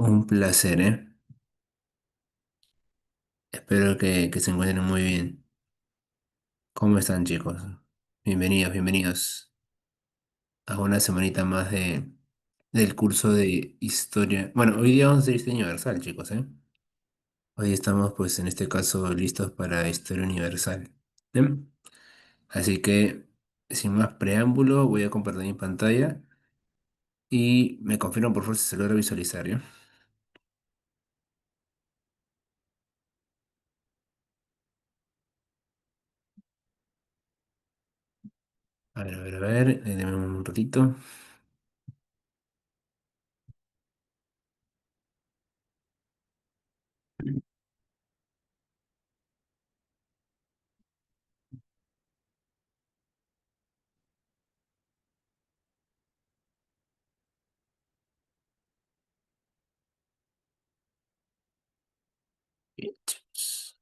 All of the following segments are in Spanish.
Un placer, ¿eh? Espero que se encuentren muy bien. ¿Cómo están, chicos? Bienvenidos, bienvenidos a una semanita más del curso de historia. Bueno, hoy día vamos a hacer historia universal, chicos, ¿eh? Hoy estamos, pues, en este caso, listos para historia universal. ¿Bien? Así que, sin más preámbulo, voy a compartir mi pantalla y me confirman por favor si se logra visualizar, ¿ya? A ver, a ver, a ver, denme un ratito. Bien, chicos.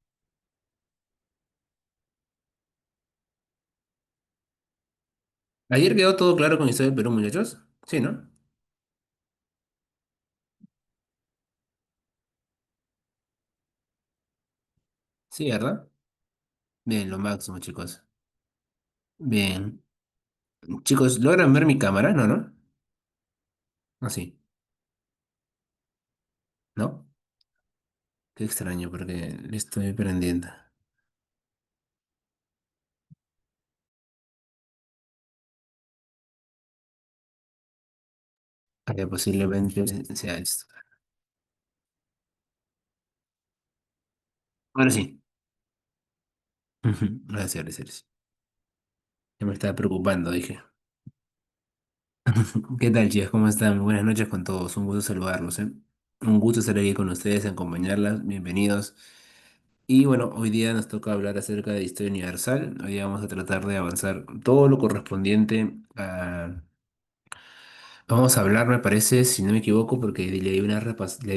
Ayer quedó todo claro con historia del Perú, muchachos. Sí, ¿no? Sí, ¿verdad? Bien, lo máximo, chicos. Bien. Chicos, ¿logran ver mi cámara? No, ¿no? Así, ¿no? Qué extraño, porque le estoy prendiendo. Que posiblemente sea esto. Ahora sí. Ujú, gracias, gracias. Ya me estaba preocupando, dije. ¿Qué tal, chicos? ¿Cómo están? Buenas noches con todos. Un gusto saludarlos, ¿eh? Un gusto estar aquí con ustedes, acompañarlas. Bienvenidos. Y bueno, hoy día nos toca hablar acerca de historia universal. Hoy día vamos a tratar de avanzar todo lo correspondiente a... Vamos a hablar, me parece, si no me equivoco, porque le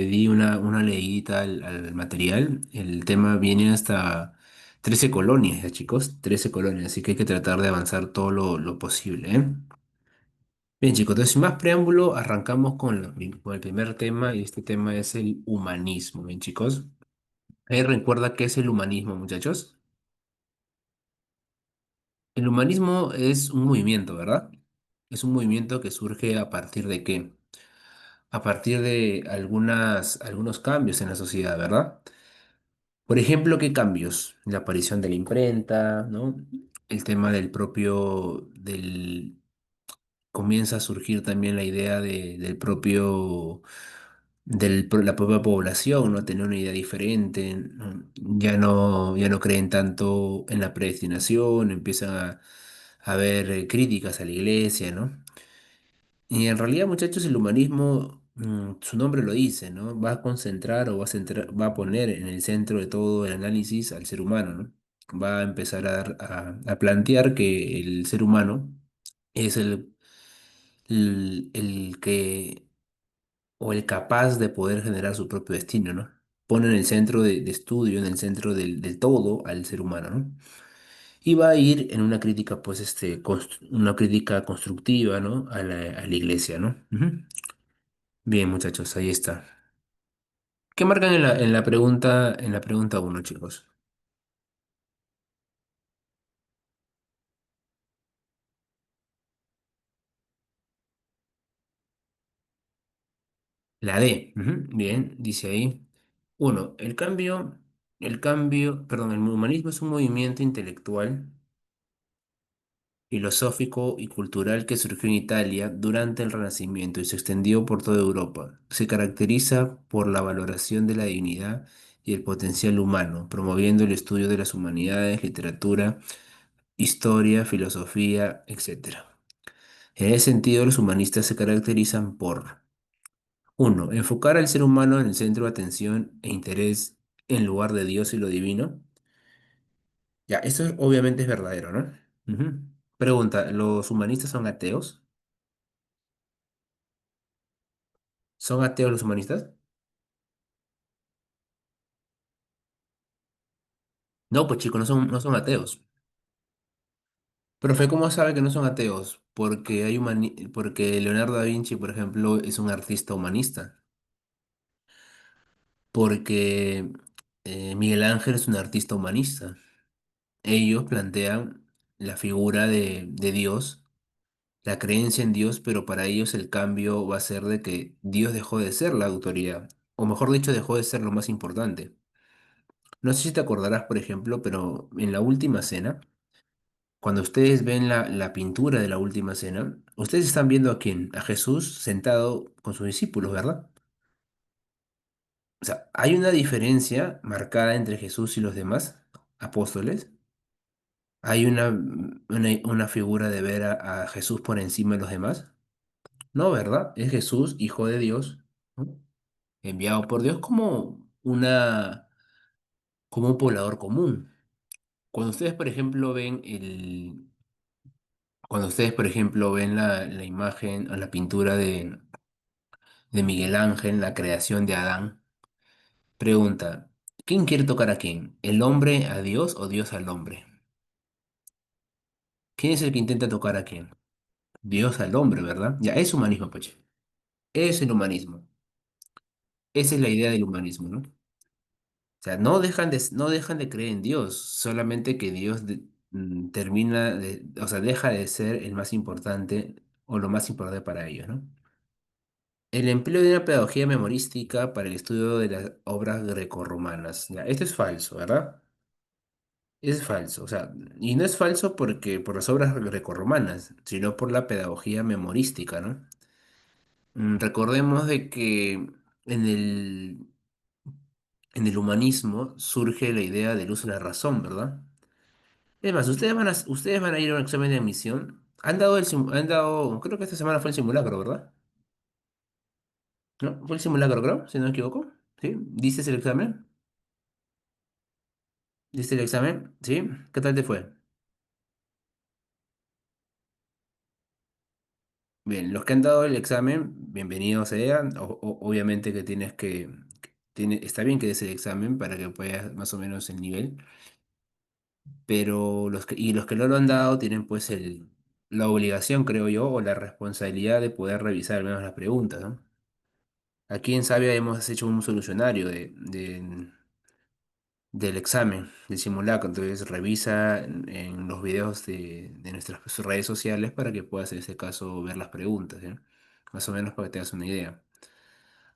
di una leída al material. El tema viene hasta 13 colonias, ya chicos, 13 colonias, así que hay que tratar de avanzar todo lo posible, ¿eh? Bien, chicos, entonces sin más preámbulo, arrancamos con el primer tema, y este tema es el humanismo, bien, chicos. Ahí recuerda qué es el humanismo, muchachos. El humanismo es un movimiento, ¿verdad? Es un movimiento que surge a partir de qué? A partir de algunos cambios en la sociedad, ¿verdad? Por ejemplo, ¿qué cambios? La aparición de la imprenta, ¿no? El tema comienza a surgir también la idea la propia población, ¿no? Tener una idea diferente, ¿no? Ya no creen tanto en la predestinación, empiezan a haber críticas a la iglesia, ¿no? Y en realidad, muchachos, el humanismo, su nombre lo dice, ¿no? Va a concentrar o va a poner en el centro de todo el análisis al ser humano, ¿no? Va a empezar a plantear que el ser humano es el que, o el capaz de poder generar su propio destino, ¿no? Pone en el centro de estudio, en el centro del todo al ser humano, ¿no? Y va a ir en una crítica, pues, una crítica constructiva, ¿no? A la iglesia, ¿no? Ujú. Bien, muchachos, ahí está. ¿Qué marcan en la pregunta uno, chicos? La D. Ujú, bien, dice ahí. Uno, perdón, el humanismo es un movimiento intelectual, filosófico y cultural que surgió en Italia durante el Renacimiento y se extendió por toda Europa. Se caracteriza por la valoración de la dignidad y el potencial humano, promoviendo el estudio de las humanidades, literatura, historia, filosofía, etcétera. En ese sentido, los humanistas se caracterizan por, uno, enfocar al ser humano en el centro de atención e interés en lugar de Dios y lo divino. Ya, obviamente es verdadero, ¿no? Ujú. Pregunta, ¿los humanistas son ateos? ¿Son ateos los humanistas? No, pues chicos, no son ateos. Profe, ¿cómo sabe que no son ateos? Porque Leonardo da Vinci, por ejemplo, es un artista humanista. porque Miguel Ángel es un artista humanista. Ellos plantean la figura de Dios, la creencia en Dios, pero para ellos el cambio va a ser de que Dios dejó de ser la autoridad, o mejor dicho, dejó de ser lo más importante. No sé si te acordarás, por ejemplo, pero en la última cena, cuando ustedes ven la pintura de la última cena, ustedes están viendo a quién, a Jesús sentado con sus discípulos, ¿verdad? O sea, hay una diferencia marcada entre Jesús y los demás apóstoles. Hay una figura de ver a Jesús por encima de los demás. No, ¿verdad? Es Jesús, Hijo de Dios, ¿no? Enviado por Dios como un poblador común. Cuando ustedes, por ejemplo, cuando ustedes, por ejemplo, ven la imagen o la pintura de Miguel Ángel, la creación de Adán, pregunta, ¿quién quiere tocar a quién? ¿El hombre a Dios o Dios al hombre? ¿Quién es el que intenta tocar a quién? Dios al hombre, ¿verdad? Ya, es humanismo, Pache. Es el humanismo. Esa es la idea del humanismo, ¿no? O sea, no dejan de creer en Dios, solamente que Dios o sea, deja de ser el más importante o lo más importante para ellos, ¿no? El empleo de una pedagogía memorística para el estudio de las obras grecorromanas. Ya, esto es falso, ¿verdad? Es falso, o sea, y no es falso porque por las obras grecorromanas, sino por la pedagogía memorística, ¿no? Recordemos de que en en el humanismo surge la idea del uso de la razón, ¿verdad? Es más, ustedes van a ir a un examen de admisión. Creo que esta semana fue el simulacro, ¿verdad? ¿No? Fue el simulacro, creo, si no me equivoco. ¿Sí? ¿Diste el examen? ¿Diste el examen? ¿Sí? ¿Qué tal te fue? Bien, los que han dado el examen, bienvenidos sean. Obviamente que está bien que des el examen para que puedas más o menos el nivel, pero los que no lo han dado tienen pues la obligación, creo yo, o la responsabilidad de poder revisar al menos las preguntas, ¿no? Aquí en Sabia hemos hecho un solucionario del examen, del simulacro, entonces revisa en los videos de nuestras redes sociales para que puedas en este caso ver las preguntas, ¿eh? Más o menos para que te hagas una idea.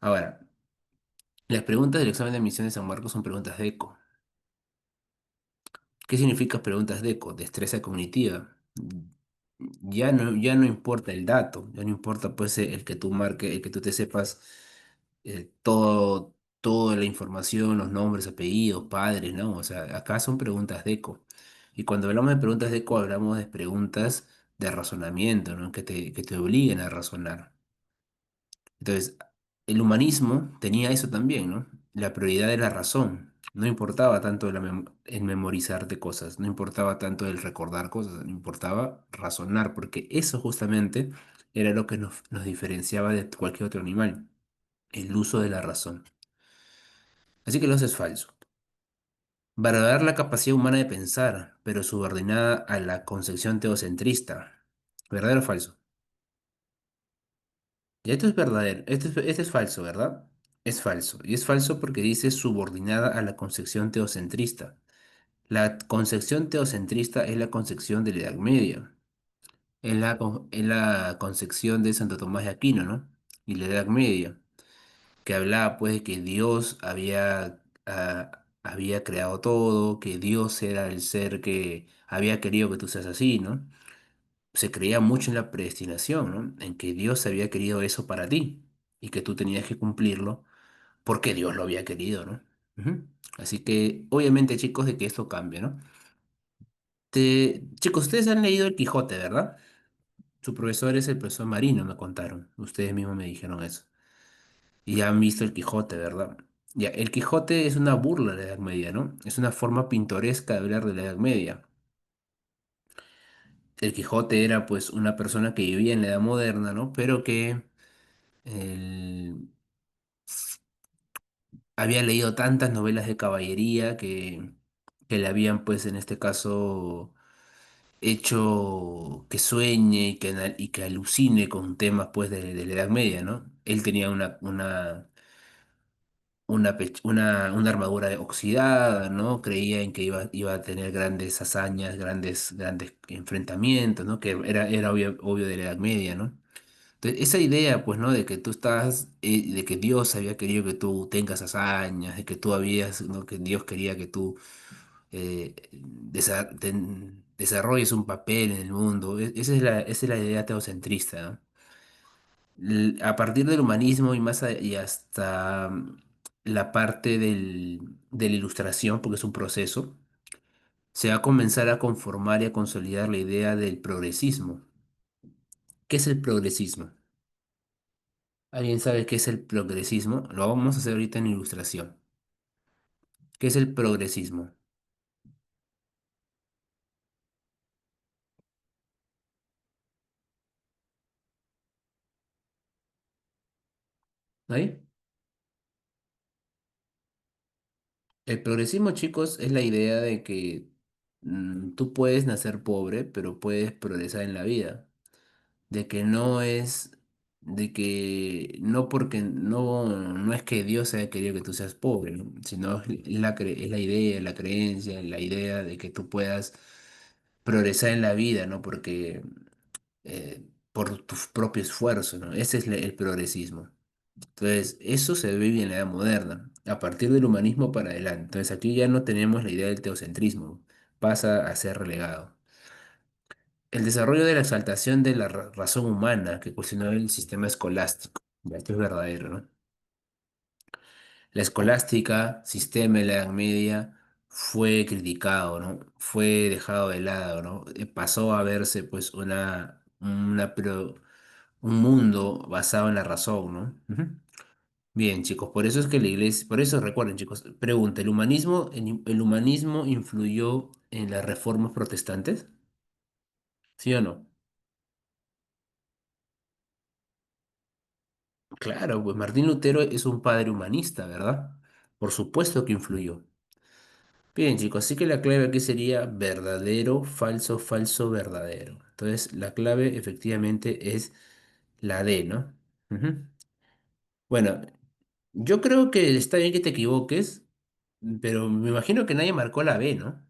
Ahora, las preguntas del examen de admisión de San Marcos son preguntas de eco. ¿Qué significa preguntas de eco? Destreza cognitiva. Ya no importa el dato, ya no importa pues el que tú marques, el que tú te sepas toda la información, los nombres, apellidos, padres, ¿no? O sea, acá son preguntas de eco. Y cuando hablamos de preguntas de eco, hablamos de preguntas de razonamiento, ¿no? Que te obliguen a razonar. Entonces, el humanismo tenía eso también, ¿no? La prioridad de la razón. No importaba tanto el memorizar de cosas, no importaba tanto el recordar cosas, no importaba razonar, porque eso justamente era lo que nos diferenciaba de cualquier otro animal, el uso de la razón. Así que lo es falso. Valorar la capacidad humana de pensar, pero subordinada a la concepción teocentrista. ¿Verdadero o falso? Y esto es verdadero, esto es falso, ¿verdad? Es falso. Y es falso porque dice subordinada a la concepción teocentrista. La concepción teocentrista es la concepción de la Edad Media. Es la concepción de Santo Tomás de Aquino, ¿no? Y la Edad Media, que hablaba pues de que Dios había creado todo, que Dios era el ser que había querido que tú seas así, ¿no? Se creía mucho en la predestinación, ¿no? En que Dios había querido eso para ti y que tú tenías que cumplirlo porque Dios lo había querido, ¿no? Ujú. Así que, obviamente, chicos, de que esto cambia, ¿no? Chicos, ustedes han leído El Quijote, ¿verdad? Su profesor es el profesor Marino, me contaron. Ustedes mismos me dijeron eso. Y ya han visto El Quijote, ¿verdad? Ya, El Quijote es una burla de la Edad Media, ¿no? Es una forma pintoresca de hablar de la Edad Media. El Quijote era pues una persona que vivía en la Edad Moderna, ¿no? Pero que él había leído tantas novelas de caballería que le habían pues en este caso hecho que sueñe y y que alucine con temas pues de la Edad Media, ¿no? Él tenía una armadura oxidada, ¿no? Creía en que iba a tener grandes hazañas, grandes enfrentamientos, ¿no? Que era obvio de la Edad Media, ¿no? Entonces, esa idea, pues, ¿no? De que tú estás, de que Dios había querido que tú tengas hazañas, de que tú habías, ¿no? Que Dios quería que tú desarrolles un papel en el mundo. Esa es la idea teocentrista, ¿no? A partir del humanismo y hasta la parte de la ilustración, porque es un proceso, se va a comenzar a conformar y a consolidar la idea del progresismo. ¿Qué es el progresismo? ¿Alguien sabe qué es el progresismo? Lo vamos a hacer ahorita en ilustración. ¿Qué es el progresismo? ¿Ahí? El progresismo, chicos, es la idea de que tú puedes nacer pobre, pero puedes progresar en la vida. De que no es, de que no porque no es que Dios haya querido que tú seas pobre, ¿no? Sino es la idea, la creencia, la idea de que tú puedas progresar en la vida, ¿no? Porque por tu propio esfuerzo, ¿no? Ese es el progresismo. Entonces, eso se vive en la edad moderna, a partir del humanismo para adelante. Entonces, aquí ya no tenemos la idea del teocentrismo, pasa a ser relegado. El desarrollo de la exaltación de la razón humana que cuestionó el sistema escolástico. Ya, esto es verdadero, ¿no? La escolástica, sistema de la Edad Media, fue criticado, ¿no? Fue dejado de lado, ¿no? Pasó a verse, pues, un mundo basado en la razón, ¿no? Ujú. Bien, chicos, por eso es que la iglesia, por eso recuerden, chicos, pregunta, ¿el humanismo influyó en las reformas protestantes? ¿Sí o no? Claro, pues Martín Lutero es un padre humanista, ¿verdad? Por supuesto que influyó. Bien, chicos, así que la clave aquí sería verdadero, falso, falso, verdadero. Entonces, la clave efectivamente es la D, ¿no? Ujú. Bueno, yo creo que está bien que te equivoques, pero me imagino que nadie marcó la B, ¿no?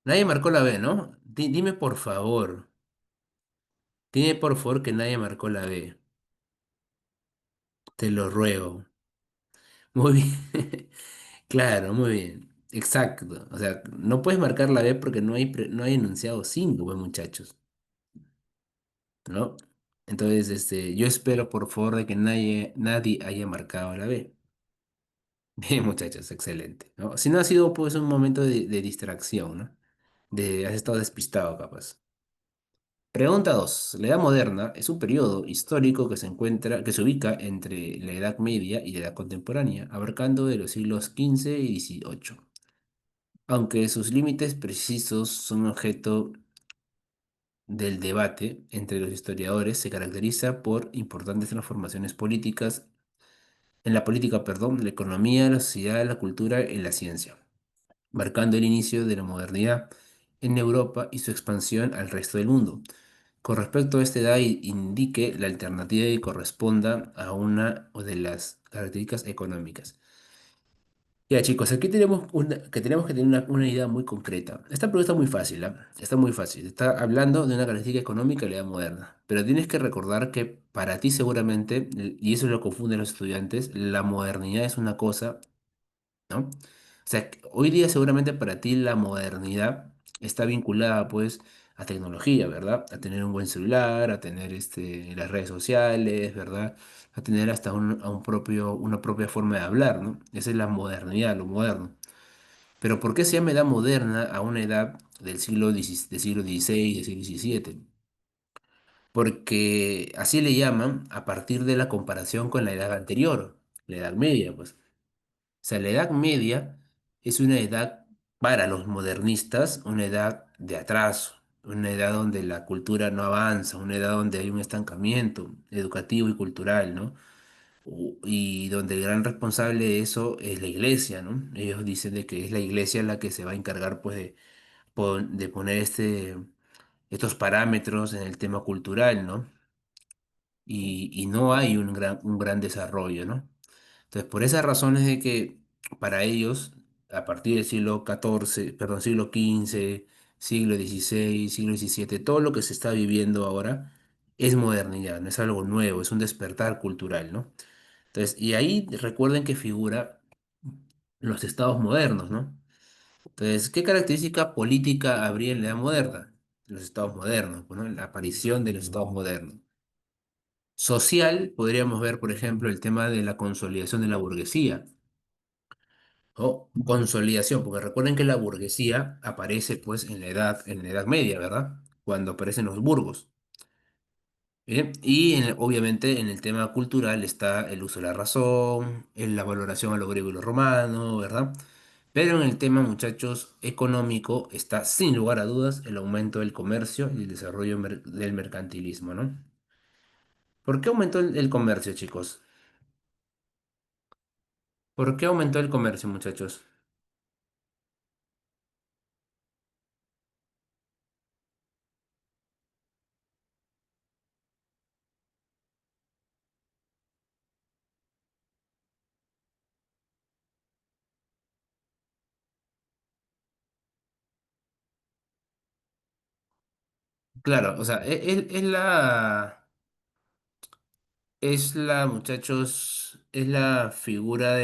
Nadie marcó la B, ¿no? Dime por favor que nadie marcó la B. Te lo ruego. Muy bien. Claro, muy bien. Exacto. O sea, no puedes marcar la B porque no hay enunciado 5, pues muchachos, ¿no? Entonces, yo espero por favor de que nadie haya marcado la B. Bien, muchachos, excelente, ¿no? Si no ha sido pues un momento de distracción, ¿no? Has estado despistado, capaz. Pregunta 2. La Edad Moderna es un periodo histórico que se ubica entre la Edad Media y la Edad Contemporánea, abarcando de los siglos XV y XVIII. Aunque sus límites precisos son objeto del debate entre los historiadores, se caracteriza por importantes transformaciones políticas, en la política, perdón, la economía, la sociedad, la cultura y la ciencia, marcando el inicio de la modernidad en Europa y su expansión al resto del mundo. Con respecto a esta edad, indique la alternativa que corresponda a una de las características económicas. Ya chicos, aquí tenemos que tener una idea muy concreta. Esta pregunta está muy fácil, ¿ah? Está muy fácil. Está hablando de una característica económica de la edad moderna. Pero tienes que recordar que para ti seguramente, y eso lo confunden los estudiantes, la modernidad es una cosa, ¿no? O sea, que hoy día seguramente para ti la modernidad está vinculada pues a tecnología, ¿verdad? A tener un buen celular, a tener las redes sociales, ¿verdad? A tener hasta una propia forma de hablar, ¿no? Esa es la modernidad, lo moderno. Pero ¿por qué se llama edad moderna a una edad del siglo XVI, del siglo XVII? Porque así le llaman a partir de la comparación con la edad anterior, la Edad Media, pues. O sea, la Edad Media es una edad para los modernistas, una edad de atraso, una edad donde la cultura no avanza, una edad donde hay un estancamiento educativo y cultural, ¿no? Y donde el gran responsable de eso es la iglesia, ¿no? Ellos dicen de que es la iglesia la que se va a encargar, pues, de poner estos parámetros en el tema cultural, ¿no? y no hay un gran desarrollo, ¿no? Entonces, por esas razones de que para ellos, a partir del siglo XIV, perdón, siglo XV, siglo XVI, siglo XVII, todo lo que se está viviendo ahora es modernidad, no es algo nuevo, es un despertar cultural, ¿no? Entonces, y ahí recuerden que figura los estados modernos, ¿no? Entonces, ¿qué característica política habría en la edad moderna? Los estados modernos, pues, ¿no? La aparición de los estados modernos. Social, podríamos ver, por ejemplo, el tema de la consolidación de la burguesía o consolidación, porque recuerden que la burguesía aparece pues en la Edad Media, ¿verdad? Cuando aparecen los burgos. ¿Bien? Y obviamente en el tema cultural está el uso de la razón, en la valoración a lo griego y lo romano, ¿verdad? Pero en el tema, muchachos, económico está sin lugar a dudas el aumento del comercio y el desarrollo del mercantilismo, ¿no? ¿Por qué aumentó el comercio, chicos? ¿Por qué aumentó el comercio, muchachos? Claro, o sea, muchachos, es la figura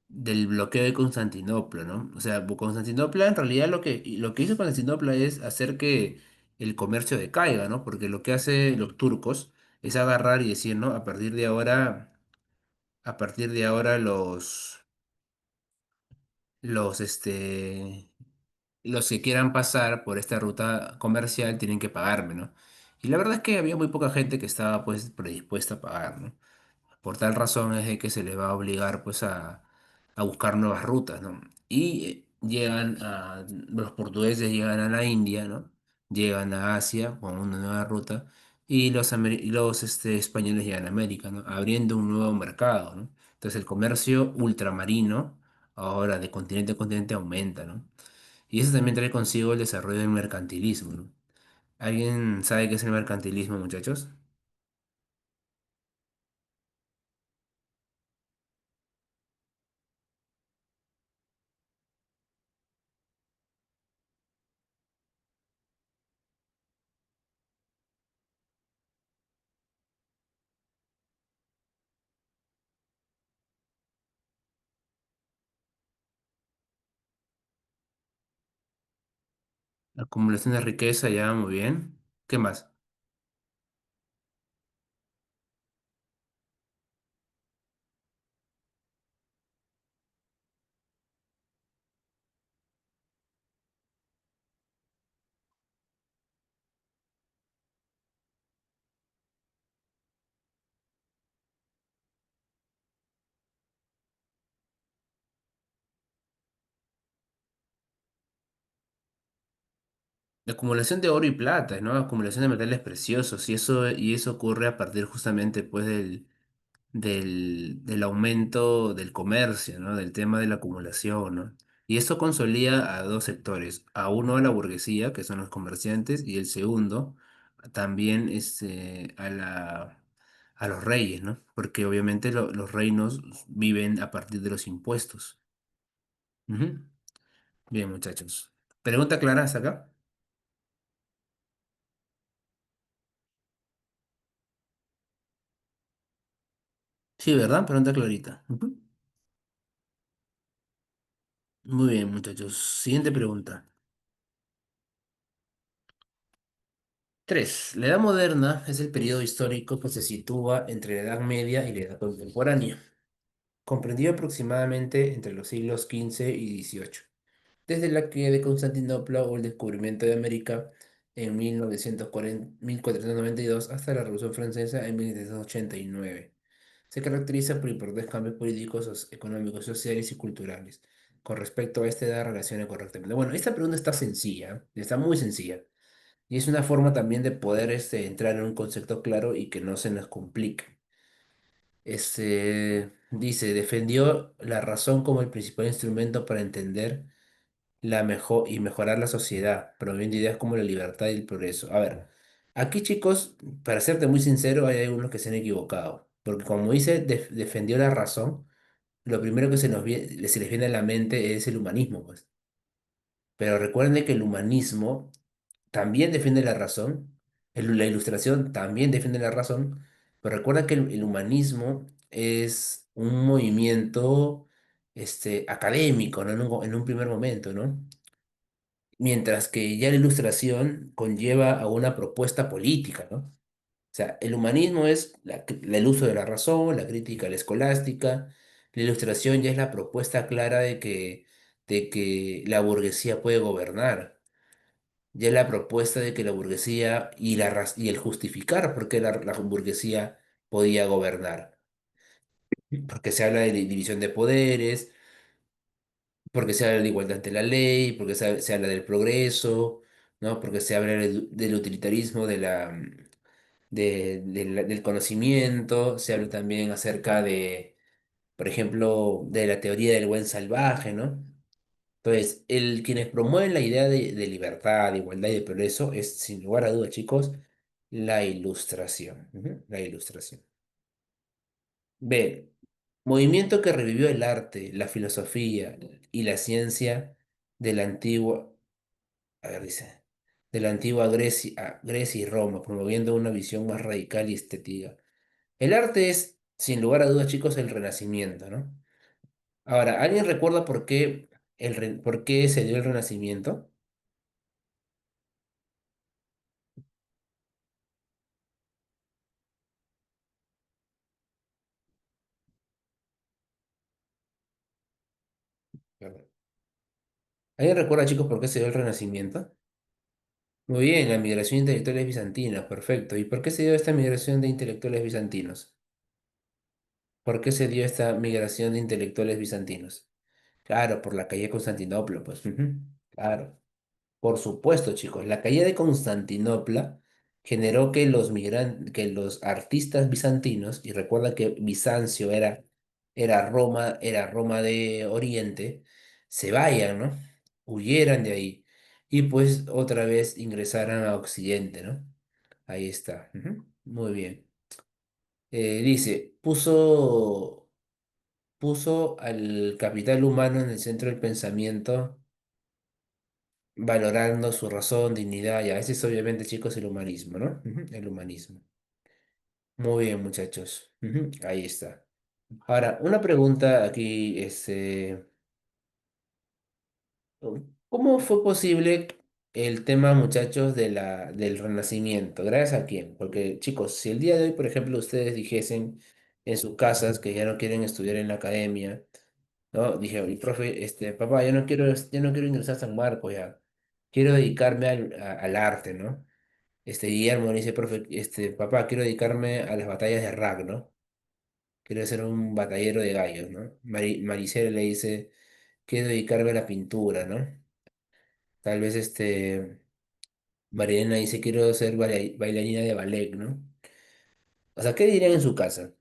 del bloqueo de Constantinopla, ¿no? O sea, Constantinopla en realidad lo que hizo Constantinopla es hacer que el comercio decaiga, ¿no? Porque lo que hacen los turcos es agarrar y decir, ¿no? A partir de ahora los los que quieran pasar por esta ruta comercial tienen que pagarme, ¿no? Y la verdad es que había muy poca gente que estaba pues predispuesta a pagar, ¿no? Por tal razón es de que se les va a obligar pues a buscar nuevas rutas, ¿no? Y los portugueses llegan a la India, ¿no? Llegan a Asia con una nueva ruta y los españoles llegan a América, ¿no? Abriendo un nuevo mercado, ¿no? Entonces el comercio ultramarino ahora de continente a continente aumenta, ¿no? Y eso también trae consigo el desarrollo del mercantilismo, ¿no? ¿Alguien sabe qué es el mercantilismo, muchachos? Acumulación de riqueza, ya, muy bien. ¿Qué más? La acumulación de oro y plata, ¿no? Acumulación de metales preciosos. Y eso ocurre a partir justamente, pues, del aumento del comercio, ¿no? Del tema de la acumulación, ¿no? Y eso consolida a dos sectores. A uno a la burguesía, que son los comerciantes, y el segundo también a los reyes, ¿no? Porque obviamente los reinos viven a partir de los impuestos. Ujú. Bien, muchachos. ¿Pregunta clara hasta acá? Sí, ¿verdad? Pregunta clarita. Ujú. Muy bien, muchachos. Siguiente pregunta. 3. La Edad Moderna es el periodo histórico que se sitúa entre la Edad Media y la Edad Contemporánea, comprendido aproximadamente entre los siglos XV y XVIII, desde la caída de Constantinopla o el descubrimiento de América en 1492 hasta la Revolución Francesa en 1789. Se caracteriza por importantes cambios políticos, económicos, sociales y culturales. Con respecto a esta edad, relaciona correctamente. Bueno, esta pregunta está sencilla, está muy sencilla. Y es una forma también de poder entrar en un concepto claro y que no se nos complique. Dice, defendió la razón como el principal instrumento para entender y mejorar la sociedad, promoviendo ideas como la libertad y el progreso. A ver. Aquí, chicos, para serte muy sincero, hay algunos que se han equivocado. Porque como dice, defendió la razón, lo primero que se les viene a la mente es el humanismo, pues. Pero recuerden que el humanismo también defiende la razón, la ilustración también defiende la razón, pero recuerda que el humanismo es un movimiento académico, ¿no? En un primer momento, ¿no? Mientras que ya la ilustración conlleva a una propuesta política, ¿no? O sea, el humanismo es el uso de la razón, la crítica a la escolástica, la ilustración ya es la propuesta clara de que la burguesía puede gobernar, ya es la propuesta de que la burguesía y el justificar por qué la burguesía podía gobernar, porque se habla de división de poderes, porque se habla de igualdad ante la ley, porque se habla del progreso, ¿no? Porque se habla del utilitarismo del conocimiento, se habla también acerca de, por ejemplo, de la teoría del buen salvaje, ¿no? Entonces, quienes promueven la idea de libertad, de igualdad y de progreso es, sin lugar a dudas, chicos, la ilustración. Ujú, la ilustración. B. Movimiento que revivió el arte, la filosofía y la ciencia de la antigua, a ver, dice, de la antigua Grecia y Roma, promoviendo una visión más radical y estética. El arte es, sin lugar a dudas, chicos, el Renacimiento, ¿no? Ahora, ¿alguien recuerda por qué se dio el Renacimiento? Claro. ¿Alguien recuerda, chicos, por qué se dio el Renacimiento? Muy bien, la migración de intelectuales bizantinos, perfecto. ¿Y por qué se dio esta migración de intelectuales bizantinos? ¿Por qué se dio esta migración de intelectuales bizantinos? Claro, por la caída de Constantinopla, pues. Ujú, claro. Por supuesto, chicos, la caída de Constantinopla generó que los artistas bizantinos, y recuerda que Bizancio era Roma de Oriente, se vayan, ¿no? Huyeran de ahí y pues otra vez ingresaran a Occidente, ¿no? Ahí está. Ujú, muy bien. Dice, puso al capital humano en el centro del pensamiento valorando su razón, dignidad, ya, ese es obviamente, chicos, el humanismo, ¿no? Ujú, el humanismo. Muy bien, muchachos. Ujú, ahí está. Ahora, una pregunta aquí, ¿cómo fue posible el tema, muchachos, del Renacimiento? ¿Gracias a quién? Porque, chicos, si el día de hoy, por ejemplo, ustedes dijesen en sus casas que ya no quieren estudiar en la academia, ¿no? Dije, "Y, profe, papá, yo no quiero ingresar a San Marcos ya. Quiero dedicarme al arte, ¿no? Guillermo le dice, profe, papá, quiero dedicarme a las batallas de Rag, ¿no? Quiero ser un batallero de gallos, ¿no? Maricela le dice, quiero dedicarme a la pintura, ¿no? Tal vez Mariana dice, quiero ser bailarina de ballet, ¿no? O sea, ¿qué dirían en su casa?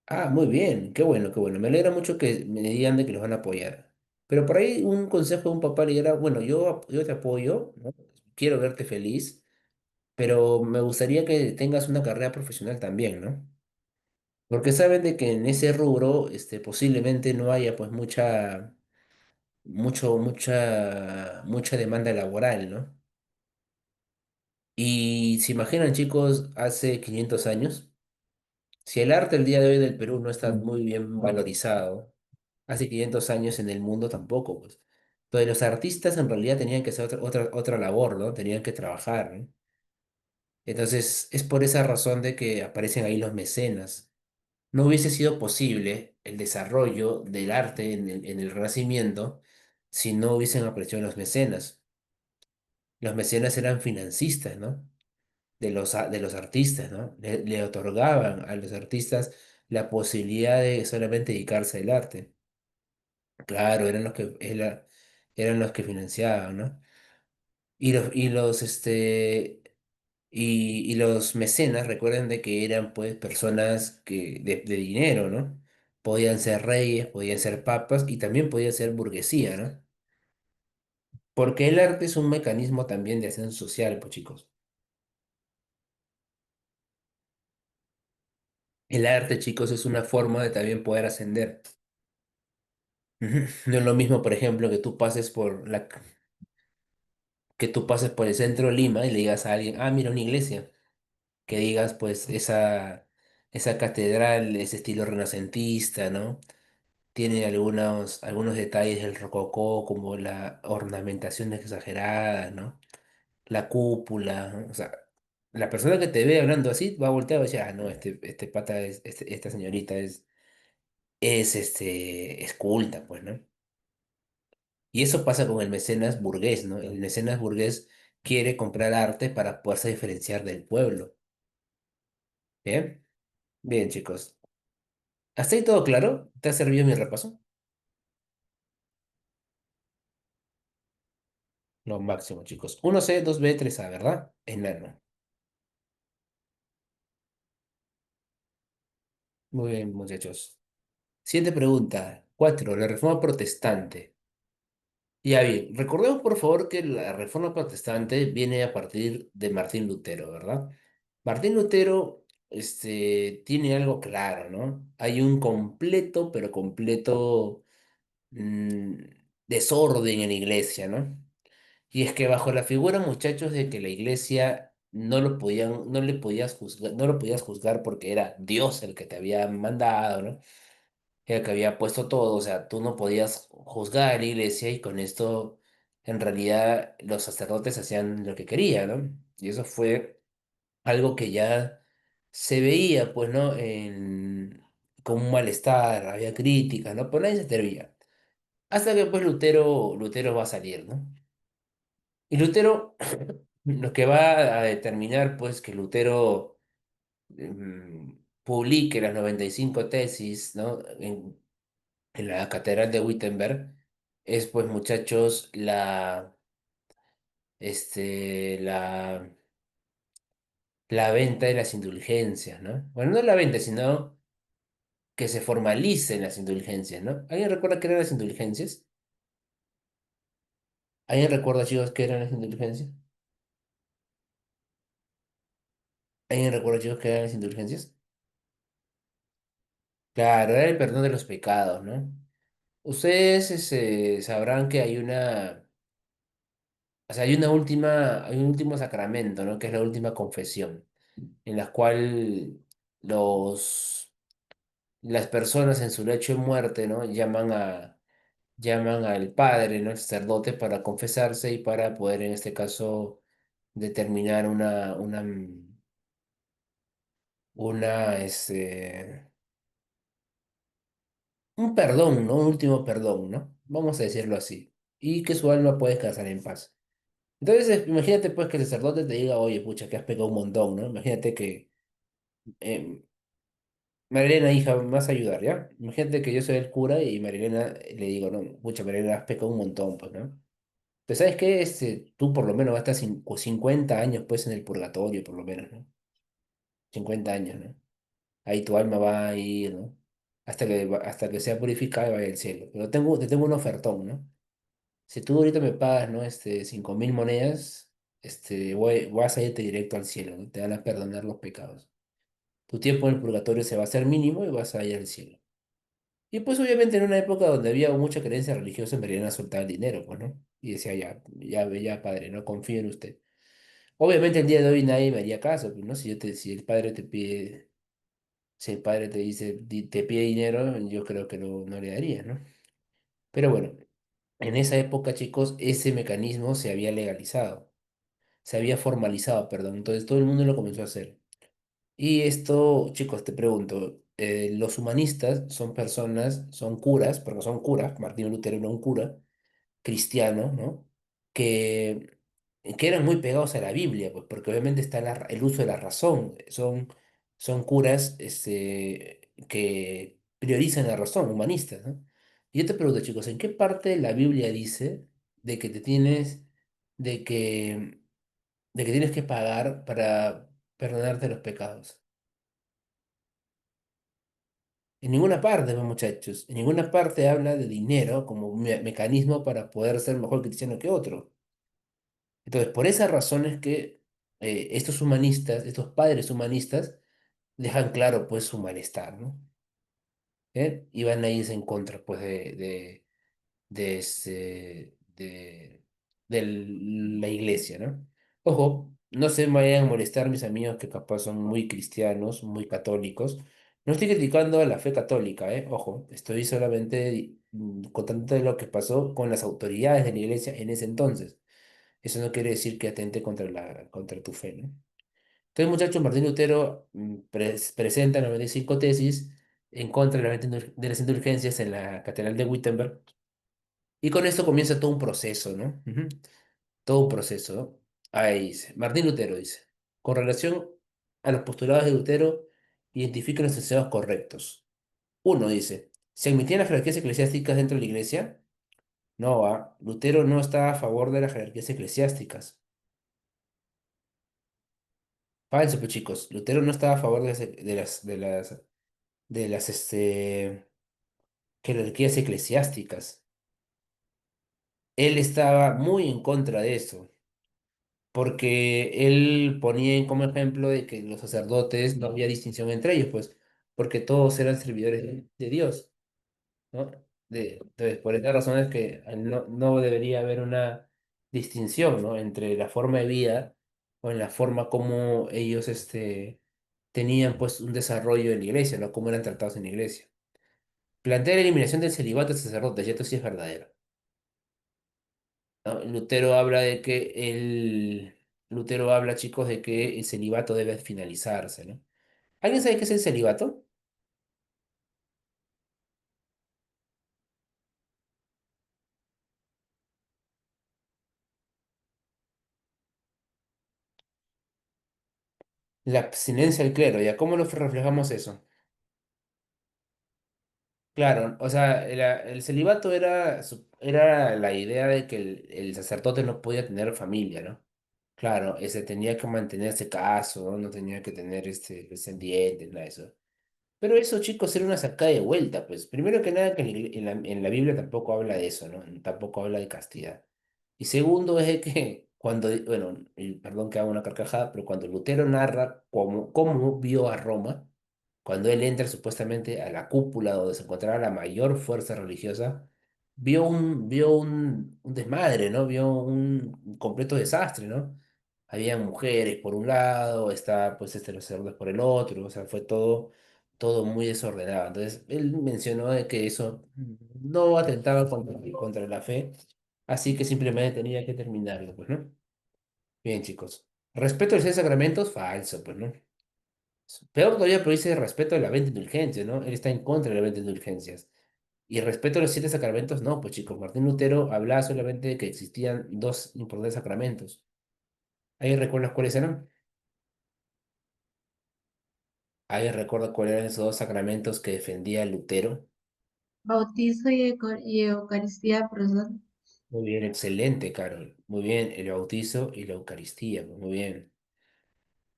Ah, muy bien, qué bueno, qué bueno. Me alegra mucho que me digan de que los van a apoyar. Pero por ahí un consejo de un papá le dirá, bueno, yo te apoyo, ¿no? Quiero verte feliz, pero me gustaría que tengas una carrera profesional también, ¿no? Porque saben de que en ese rubro, posiblemente no haya pues mucha demanda laboral, ¿no? Y se imaginan, chicos, hace 500 años, si el arte el día de hoy del Perú no está muy bien valorizado, hace 500 años en el mundo tampoco, pues. Entonces los artistas en realidad tenían que hacer otra labor, ¿no? Tenían que trabajar, ¿no? Entonces es por esa razón de que aparecen ahí los mecenas. No hubiese sido posible el desarrollo del arte en el Renacimiento si no hubiesen aparecido los mecenas. Los mecenas eran financistas, ¿no? De los artistas, ¿no? Le otorgaban a los artistas la posibilidad de solamente dedicarse al arte. Claro, eran los que financiaban, ¿no? Y los mecenas, recuerden de que eran pues personas de dinero, ¿no? Podían ser reyes, podían ser papas y también podían ser burguesía, ¿no? Porque el arte es un mecanismo también de ascenso social, pues chicos. El arte, chicos, es una forma de también poder ascender. Ujú. No es lo mismo, por ejemplo, que tú pases por el centro de Lima y le digas a alguien, ah, mira una iglesia. Que digas, pues, esa catedral, ese estilo renacentista, ¿no? Tiene algunos detalles del rococó, como la ornamentación exagerada, ¿no? La cúpula, ¿no? O sea, la persona que te ve hablando así va a voltear y va a decir, ah, no, este pata esta señorita es culta, pues, ¿no? Y eso pasa con el mecenas burgués, ¿no? El mecenas burgués quiere comprar arte para poderse diferenciar del pueblo. ¿Bien? Bien, chicos. ¿Hasta ahí todo claro? ¿Te ha servido mi repaso? Lo máximo, chicos. 1C, 2B, 3A, ¿verdad? Enano. Muy bien, muchachos. Siguiente pregunta. 4. La reforma protestante. Ya bien, recordemos por favor que la reforma protestante viene a partir de Martín Lutero, ¿verdad? Martín Lutero, tiene algo claro, ¿no? Hay un completo, pero completo mm, desorden en la iglesia, ¿no? Y es que bajo la figura, muchachos, de que la iglesia no le podías juzgar, no lo podías juzgar porque era Dios el que te había mandado, ¿no? El que había puesto todo, o sea, tú no podías juzgar a la iglesia y con esto, en realidad, los sacerdotes hacían lo que querían, ¿no? Y eso fue algo que ya se veía, pues, ¿no? Con un malestar, había críticas, ¿no? Pero nadie se atrevía. Hasta que, pues, Lutero va a salir, ¿no? Y Lutero, lo que va a determinar, pues, que Lutero publique las 95 tesis, ¿no? En la Catedral de Wittenberg, es, pues, muchachos, la venta de las indulgencias, ¿no? Bueno, no la venta, sino que se formalicen las indulgencias, ¿no? ¿Alguien recuerda qué eran las indulgencias? ¿Alguien recuerda, chicos, qué eran las indulgencias? ¿Alguien recuerda, chicos, qué eran las indulgencias? Claro, era el perdón de los pecados, ¿no? Ustedes sabrán que o sea, hay un último sacramento, ¿no? Que es la última confesión, en la cual las personas en su lecho de muerte, ¿no? Llaman al padre, ¿no? El sacerdote para confesarse y para poder, en este caso, determinar una, un perdón, ¿no? Un último perdón, ¿no? Vamos a decirlo así. Y que su alma puede descansar en paz. Entonces, imagínate pues que el sacerdote te diga, oye, pucha, que has pecado un montón, ¿no? Imagínate que, eh, Marilena, hija, me vas a ayudar, ¿ya? Imagínate que yo soy el cura y Marilena le digo, no, pucha, Marilena, has pecado un montón, pues, ¿no? Pues, ¿sabes qué? Tú por lo menos vas a estar 50 años, pues, en el purgatorio, por lo menos, ¿no? 50 años, ¿no? Ahí tu alma va a ir, ¿no? Hasta que sea purificada y vaya al cielo. Pero te tengo un ofertón, ¿no? Si tú ahorita me pagas, ¿no? 5.000 monedas, vas a irte directo al cielo, ¿no? Te van a perdonar los pecados. Tu tiempo en el purgatorio se va a hacer mínimo y vas a ir al cielo. Y pues obviamente en una época donde había mucha creencia religiosa, Mariana soltaba el dinero, pues, ¿no? Y decía, ya, padre, no confío en usted. Obviamente el día de hoy nadie me haría caso, pues, ¿no? Si el padre te pide, si el padre te dice, te pide dinero, yo creo que no le daría, ¿no? Pero bueno, en esa época, chicos, ese mecanismo se había legalizado, se había formalizado, perdón. Entonces todo el mundo lo comenzó a hacer. Y esto, chicos, te pregunto, los humanistas son personas, son curas, porque son curas, Martín Lutero era un cura cristiano, ¿no? Que, que eran muy pegados a la Biblia, pues, porque obviamente está el uso de la razón, son curas que priorizan la razón, humanistas, ¿no? Y yo te pregunto, chicos, ¿en qué parte de la Biblia dice de que te tienes, de que, de que tienes que pagar para perdonarte los pecados? En ninguna parte, pues, muchachos, en ninguna parte habla de dinero como un mecanismo para poder ser mejor cristiano que otro. Entonces, por esas razones que estos humanistas, estos padres humanistas, dejan claro pues su malestar, ¿no? Y van a irse en contra pues de, ese- de la iglesia, ¿no? Ojo, no se me vayan a molestar mis amigos que capaz son muy cristianos, muy católicos. No estoy criticando a la fe católica, ¿eh? Ojo, estoy solamente contando de lo que pasó con las autoridades de la iglesia en ese entonces. Eso no quiere decir que atente contra tu fe, ¿no? Entonces, muchachos, Martín Lutero presenta 95 tesis en contra de de las indulgencias en la Catedral de Wittenberg. Y con esto comienza todo un proceso, ¿no? Ujú. Todo un proceso, ¿no? Ahí dice, Martín Lutero dice, con relación a los postulados de Lutero, identifica los enseñados correctos. Uno dice, ¿se admitían las jerarquías eclesiásticas dentro de la iglesia? No, Lutero no está a favor de las jerarquías eclesiásticas. Falso, pues chicos, Lutero no estaba a favor de las jerarquías eclesiásticas. Él estaba muy en contra de eso, porque él ponía como ejemplo de que los sacerdotes no había distinción entre ellos, pues, porque todos eran servidores de Dios, ¿no? Entonces, por estas razones que no debería haber una distinción, ¿no? Entre la forma de vida o en la forma como ellos tenían pues un desarrollo en la iglesia, ¿no? Cómo eran tratados en la iglesia. Plantea la eliminación del celibato de sacerdotes, y esto sí es verdadero. ¿No? Lutero habla, chicos, de que el celibato debe finalizarse, ¿no? ¿Alguien sabe qué es el celibato? La abstinencia del clero, ¿ya? ¿Cómo lo reflejamos eso? Claro, o sea, el celibato era la idea de que el sacerdote no podía tener familia, ¿no? Claro, ese tenía que mantenerse caso, ¿no? No tenía que tener descendientes, nada de eso. Pero eso, chicos, era una sacada de vuelta, pues. Primero que nada, que en la Biblia tampoco habla de eso, ¿no? Tampoco habla de castidad. Y segundo es de que bueno, y perdón que haga una carcajada, pero cuando Lutero narra cómo vio a Roma, cuando él entra supuestamente a la cúpula donde se encontraba la mayor fuerza religiosa, vio un desmadre, ¿no? Vio un completo desastre, ¿no? Había mujeres por un lado, está pues los cerdos por el otro, o sea, fue todo muy desordenado. Entonces, él mencionó de que eso no atentaba contra la fe, así que simplemente tenía que terminarlo, pues, ¿no? Bien, chicos. Respeto a los 6 sacramentos, falso, pues, ¿no? Peor todavía, pero dice respeto a la 20 indulgencias, ¿no? Él está en contra de la 20 indulgencias. Y respeto a los 7 sacramentos, no, pues chicos, Martín Lutero hablaba solamente de que existían dos importantes sacramentos. ¿Ahí recuerdas cuáles eran? ¿Alguien recuerda cuáles eran esos 2 sacramentos que defendía Lutero? Bautizo y Eucaristía, profesor. Muy bien, excelente, Carol. Muy bien, el bautizo y la Eucaristía, pues, muy bien.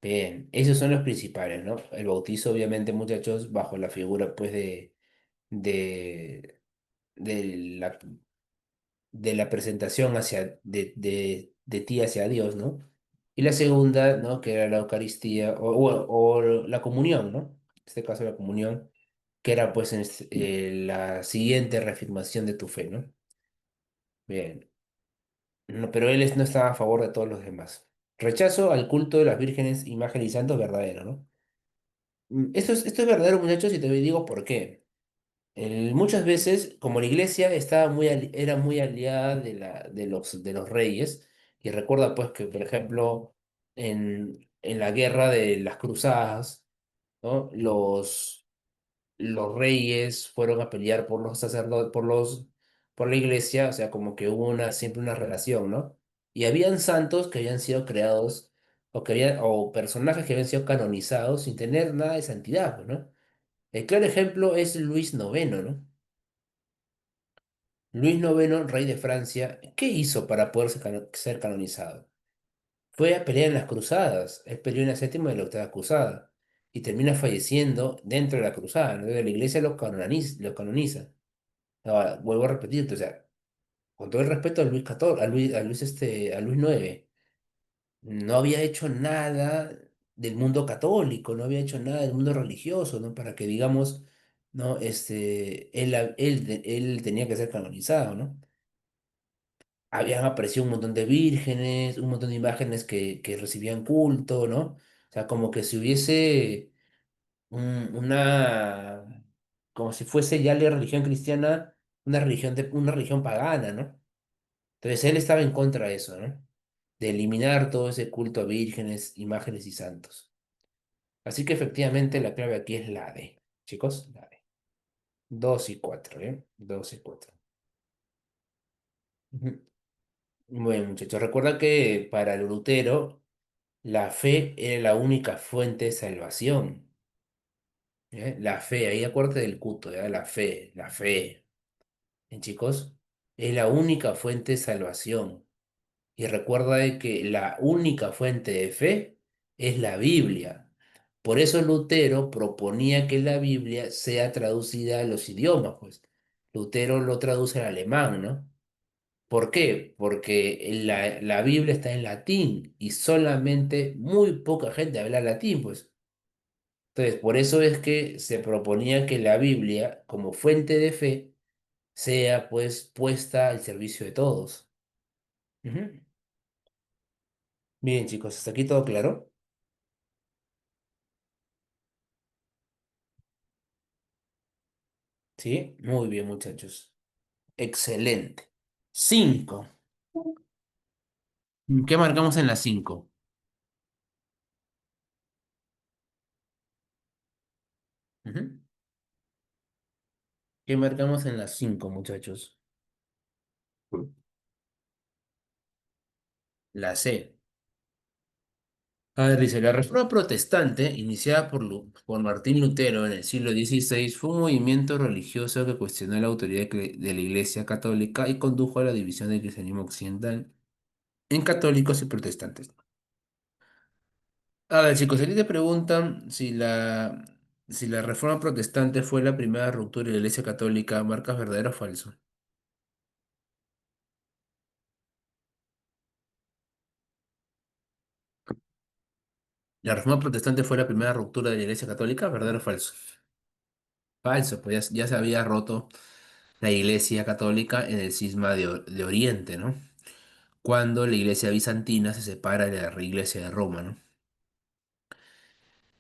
Bien, esos son los principales, ¿no? El bautizo, obviamente, muchachos, bajo la figura, pues, de, de la, de la presentación de ti hacia Dios, ¿no? Y la segunda, ¿no? Que era la Eucaristía, o la comunión, ¿no? En este caso, la comunión, que era, pues, la siguiente reafirmación de tu fe, ¿no? Bien. No, pero no estaba a favor de todos los demás. Rechazo al culto de las vírgenes, imágenes y santos verdadero, ¿no? Esto es verdadero, muchachos, y te digo por qué. Muchas veces, como la iglesia era muy aliada de los reyes, y recuerda pues que, por ejemplo, en la guerra de las cruzadas, ¿no? Los reyes fueron a pelear por los sacerdotes, por la iglesia, o sea, como que hubo siempre una relación, ¿no? Y habían santos que habían sido creados, o personajes que habían sido canonizados sin tener nada de santidad, pues, ¿no? El claro ejemplo es Luis IX, ¿no? Luis IX, rey de Francia, ¿qué hizo para poder ser canonizado? Fue a pelear en las cruzadas, él peleó en la séptima y la octava cruzada. y termina falleciendo dentro de la cruzada, ¿no? Entonces la iglesia lo canoniza. Ahora, vuelvo a repetirte, o sea, con todo el respeto a Luis XIV, a Luis IX, no había hecho nada del mundo católico, no había hecho nada del mundo religioso, ¿no? Para que digamos, ¿no? Él tenía que ser canonizado, ¿no? Habían aparecido un montón de vírgenes, un montón de imágenes que recibían culto, ¿no? O sea, como que si hubiese como si fuese ya la religión cristiana, una religión pagana, ¿no? Entonces él estaba en contra de eso, ¿no? De eliminar todo ese culto a vírgenes, imágenes y santos. Así que efectivamente la clave aquí es la D. Chicos, la D. 2 y 4, ¿eh? 2 y 4. Ujú. Bueno, muchachos, recuerda que para Lutero la fe era la única fuente de salvación. ¿Eh? La fe, ahí acuérdate del culto, ¿ya? La fe, la fe. Chicos, es la única fuente de salvación. Y recuerda de que la única fuente de fe es la Biblia. Por eso Lutero proponía que la Biblia sea traducida a los idiomas, pues. Lutero lo traduce al alemán, ¿no? ¿Por qué? Porque la Biblia está en latín y solamente muy poca gente habla latín, pues. Entonces, por eso es que se proponía que la Biblia, como fuente de fe, sea pues puesta al servicio de todos. Ujú. Bien, chicos, hasta aquí todo claro. Sí, muy bien, muchachos. Excelente. 5. ¿Qué marcamos en la 5? ¿Qué marcamos en la 5, muchachos? La C. A ver, dice, la Reforma Protestante, iniciada por Martín Lutero en el siglo XVI, fue un movimiento religioso que cuestionó la autoridad de la Iglesia Católica y condujo a la división del cristianismo occidental en católicos y protestantes. A ver, chicos, aquí te preguntan si la Reforma Protestante fue la primera ruptura de la Iglesia Católica, ¿marcas verdadero o falso? ¿La Reforma Protestante fue la primera ruptura de la Iglesia Católica, verdadero o falso? Falso, pues ya se había roto la Iglesia Católica en el cisma de Oriente, ¿no? Cuando la Iglesia bizantina se separa de la Iglesia de Roma, ¿no?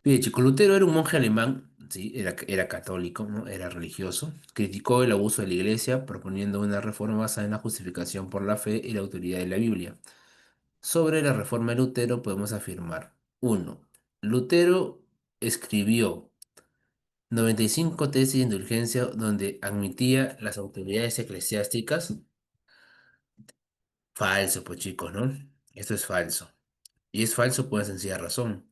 Bien, chico, Lutero era un monje alemán, sí, era católico, ¿no? Era religioso. Criticó el abuso de la Iglesia, proponiendo una reforma basada en la justificación por la fe y la autoridad de la Biblia. Sobre la reforma de Lutero podemos afirmar: uno, Lutero escribió 95 tesis de indulgencia donde admitía las autoridades eclesiásticas. Falso, pues chicos, ¿no? Esto es falso. Y es falso por una sencilla razón.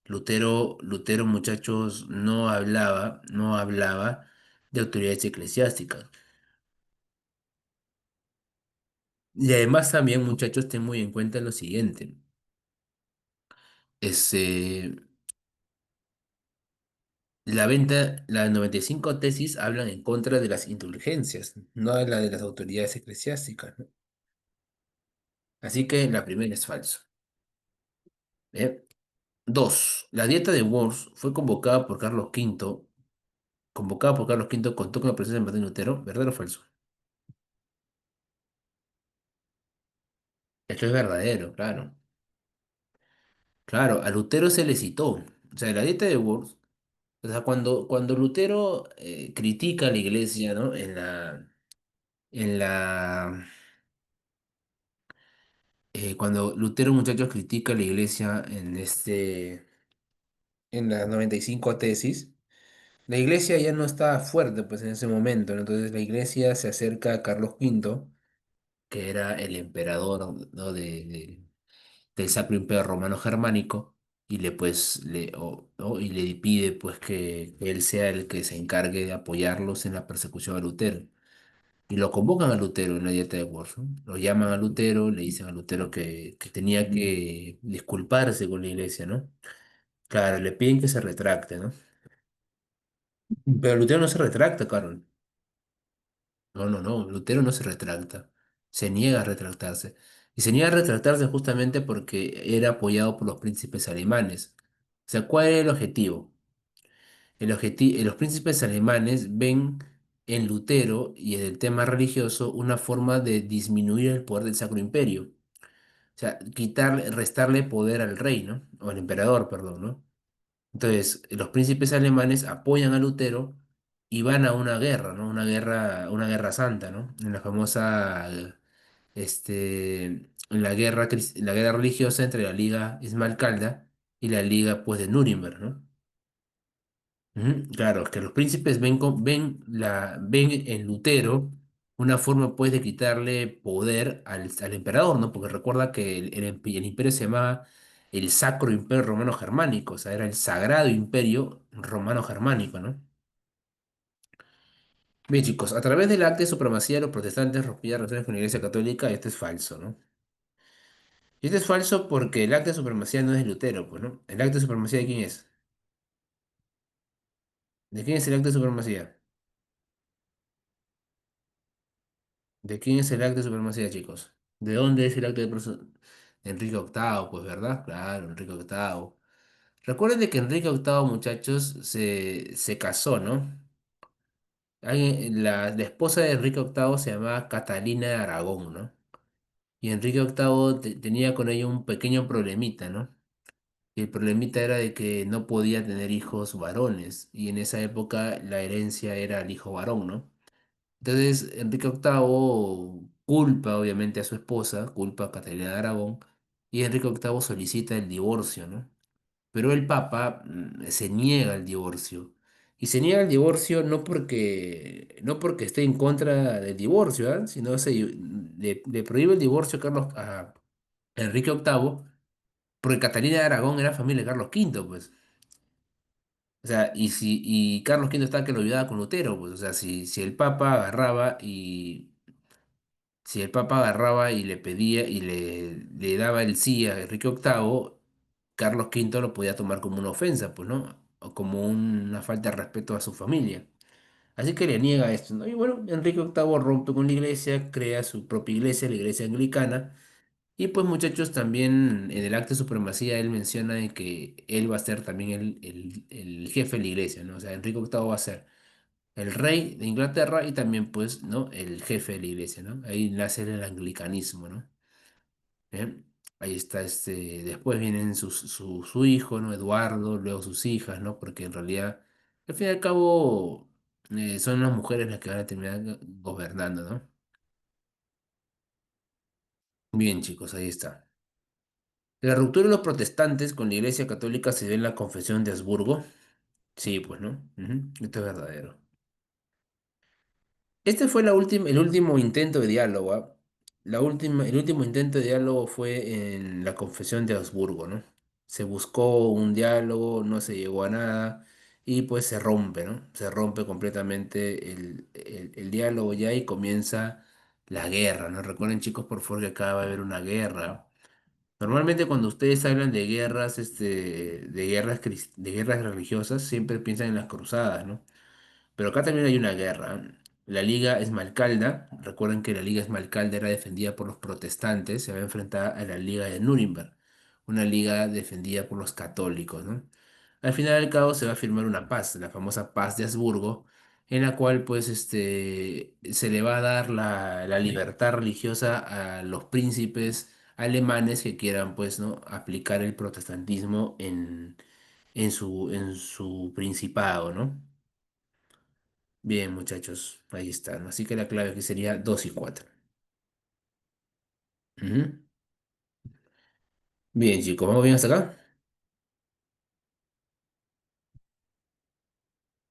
Lutero, muchachos, no hablaba de autoridades eclesiásticas. Y además también, muchachos, ten muy en cuenta lo siguiente. Este, las 95 tesis hablan en contra de las indulgencias, no de la de las autoridades eclesiásticas, ¿no? Así que la primera es falso. ¿Eh? Dos, la dieta de Worms fue convocada por Carlos V, contó con la presencia de Martín Lutero, ¿verdadero o falso? Esto es verdadero, claro. Claro, a Lutero se le citó. O sea, la dieta de Worms, o sea, cuando Lutero critica a la iglesia, ¿no? En la, cuando Lutero, muchachos, critica a la iglesia en las 95 tesis, la iglesia ya no estaba fuerte, pues, en ese momento, ¿no? Entonces la iglesia se acerca a Carlos V, que era el emperador, ¿no? del Sacro Imperio Romano Germánico, y y le pide pues que él sea el que se encargue de apoyarlos en la persecución a Lutero. Y lo convocan a Lutero en la dieta de Worms, ¿no? Lo llaman a Lutero, le dicen a Lutero que tenía que disculparse con la iglesia, ¿no? Claro, le piden que se retracte, ¿no? Pero Lutero no se retracta, Carol. No, no, no, Lutero no se retracta. Se niega a retractarse. Y se niega a retractarse justamente porque era apoyado por los príncipes alemanes. O sea, ¿cuál era el objetivo? Los príncipes alemanes ven en Lutero y en el tema religioso una forma de disminuir el poder del Sacro Imperio. O sea, quitarle, restarle poder al rey, ¿no? O al emperador, perdón, ¿no? Entonces, los príncipes alemanes apoyan a Lutero y van a una guerra, ¿no? Una guerra santa, ¿no? En la famosa, en la guerra religiosa entre la Liga Esmalcalda y la Liga, pues, de Nuremberg, ¿no? Ujú. Claro, es que los príncipes ven en Lutero una forma, pues, de quitarle poder al emperador, ¿no? Porque recuerda que el imperio se llamaba el Sacro Imperio Romano Germánico, o sea, era el Sagrado Imperio Romano Germánico, ¿no? Bien, chicos, a través del acta de supremacía, los protestantes rompían relaciones con la Iglesia Católica, esto es falso, ¿no? Y esto es falso porque el acta de supremacía no es de Lutero, pues, ¿no? ¿El acta de supremacía de quién es? ¿De quién es el acta de supremacía? ¿De quién es el acta de supremacía, chicos? ¿De dónde es el acta de Enrique VIII, pues, ¿verdad? Claro, Enrique VIII. Recuerden de que Enrique VIII, muchachos, se casó, ¿no? La esposa de Enrique VIII se llamaba Catalina de Aragón, ¿no? Y Enrique VIII tenía con ella un pequeño problemita, ¿no? Y el problemita era de que no podía tener hijos varones, y en esa época la herencia era el hijo varón, ¿no? Entonces, Enrique VIII culpa obviamente a su esposa, culpa a Catalina de Aragón, y Enrique VIII solicita el divorcio, ¿no? Pero el Papa se niega al divorcio. Y se niega al divorcio no porque esté en contra del divorcio, ¿ah? Sino le prohíbe el divorcio a a Enrique VIII, porque Catalina de Aragón era familia de Carlos V, pues. O sea, y Carlos V estaba que lo ayudaba con Lutero, pues. O sea, si el Papa agarraba y si el Papa agarraba y le pedía y le daba el sí a Enrique VIII, Carlos V lo podía tomar como una ofensa, pues, ¿no? O como una falta de respeto a su familia. Así que le niega esto, ¿no? Y bueno, Enrique VIII rompe con la iglesia, crea su propia iglesia, la iglesia anglicana. Y pues, muchachos, también en el acta de supremacía él menciona de que él va a ser también el jefe de la iglesia, ¿no? O sea, Enrique VIII va a ser el rey de Inglaterra y también, pues, ¿no? El jefe de la iglesia, ¿no? Ahí nace el anglicanismo, ¿no? ¿Eh? Ahí está, después vienen su hijo, ¿no? Eduardo, luego sus hijas, ¿no? Porque en realidad, al fin y al cabo, son las mujeres las que van a terminar gobernando, ¿no? Bien, chicos, ahí está. La ruptura de los protestantes con la Iglesia Católica se ve en la Confesión de Habsburgo. Sí, pues, ¿no? Ujú. Esto es verdadero. Este fue el último intento de diálogo, ¿ah? El último intento de diálogo fue en la Confesión de Augsburgo, ¿no? Se buscó un diálogo, no se llegó a nada y pues se rompe, ¿no? Se rompe completamente el diálogo ya y comienza la guerra, ¿no? Recuerden, chicos, por favor, que acá va a haber una guerra. Normalmente cuando ustedes hablan de guerras, de guerras religiosas, siempre piensan en las cruzadas, ¿no? Pero acá también hay una guerra. La Liga Esmalcalda, recuerden que la Liga Esmalcalda era defendida por los protestantes, se va a enfrentar a la Liga de Nuremberg, una liga defendida por los católicos, ¿no? Al final del cabo se va a firmar una paz, la famosa paz de Habsburgo, en la cual pues se le va a dar la libertad religiosa a los príncipes alemanes que quieran pues, ¿no? aplicar el protestantismo en su principado, ¿no? Bien, muchachos, ahí están. Así que la clave aquí sería 2 y 4. Ujú. Bien, chicos, ¿vamos bien hasta acá?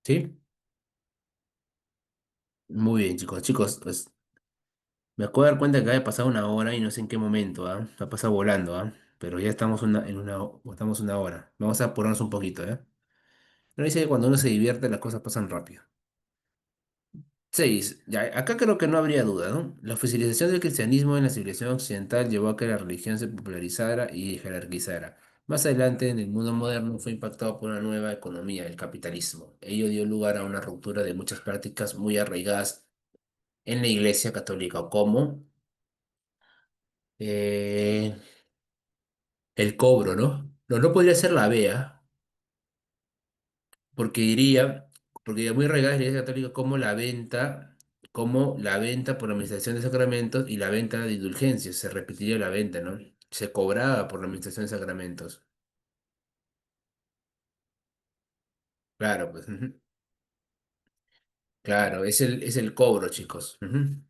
¿Sí? Muy bien, chicos. Chicos, pues, me acabo de dar cuenta que había pasado una hora y no sé en qué momento, ¿ah? Ha pasado volando, ¿ah? Pero ya estamos estamos una hora. Vamos a apurarnos un poquito, ¿eh? No dice que cuando uno se divierte las cosas pasan rápido. 6. Ya, acá creo que no habría duda, ¿no? La oficialización del cristianismo en la civilización occidental llevó a que la religión se popularizara y jerarquizara. Más adelante, en el mundo moderno, fue impactado por una nueva economía, el capitalismo. Ello dio lugar a una ruptura de muchas prácticas muy arraigadas en la Iglesia Católica, como eh, el cobro, ¿no? No podría ser la vea, porque diría, porque ya muy arraigada en la Iglesia Católica como la venta por la administración de sacramentos y la venta de indulgencias. Se repetiría la venta, ¿no? Se cobraba por la administración de sacramentos. Claro, pues. Ujú. Claro, es el cobro, chicos. Ujú.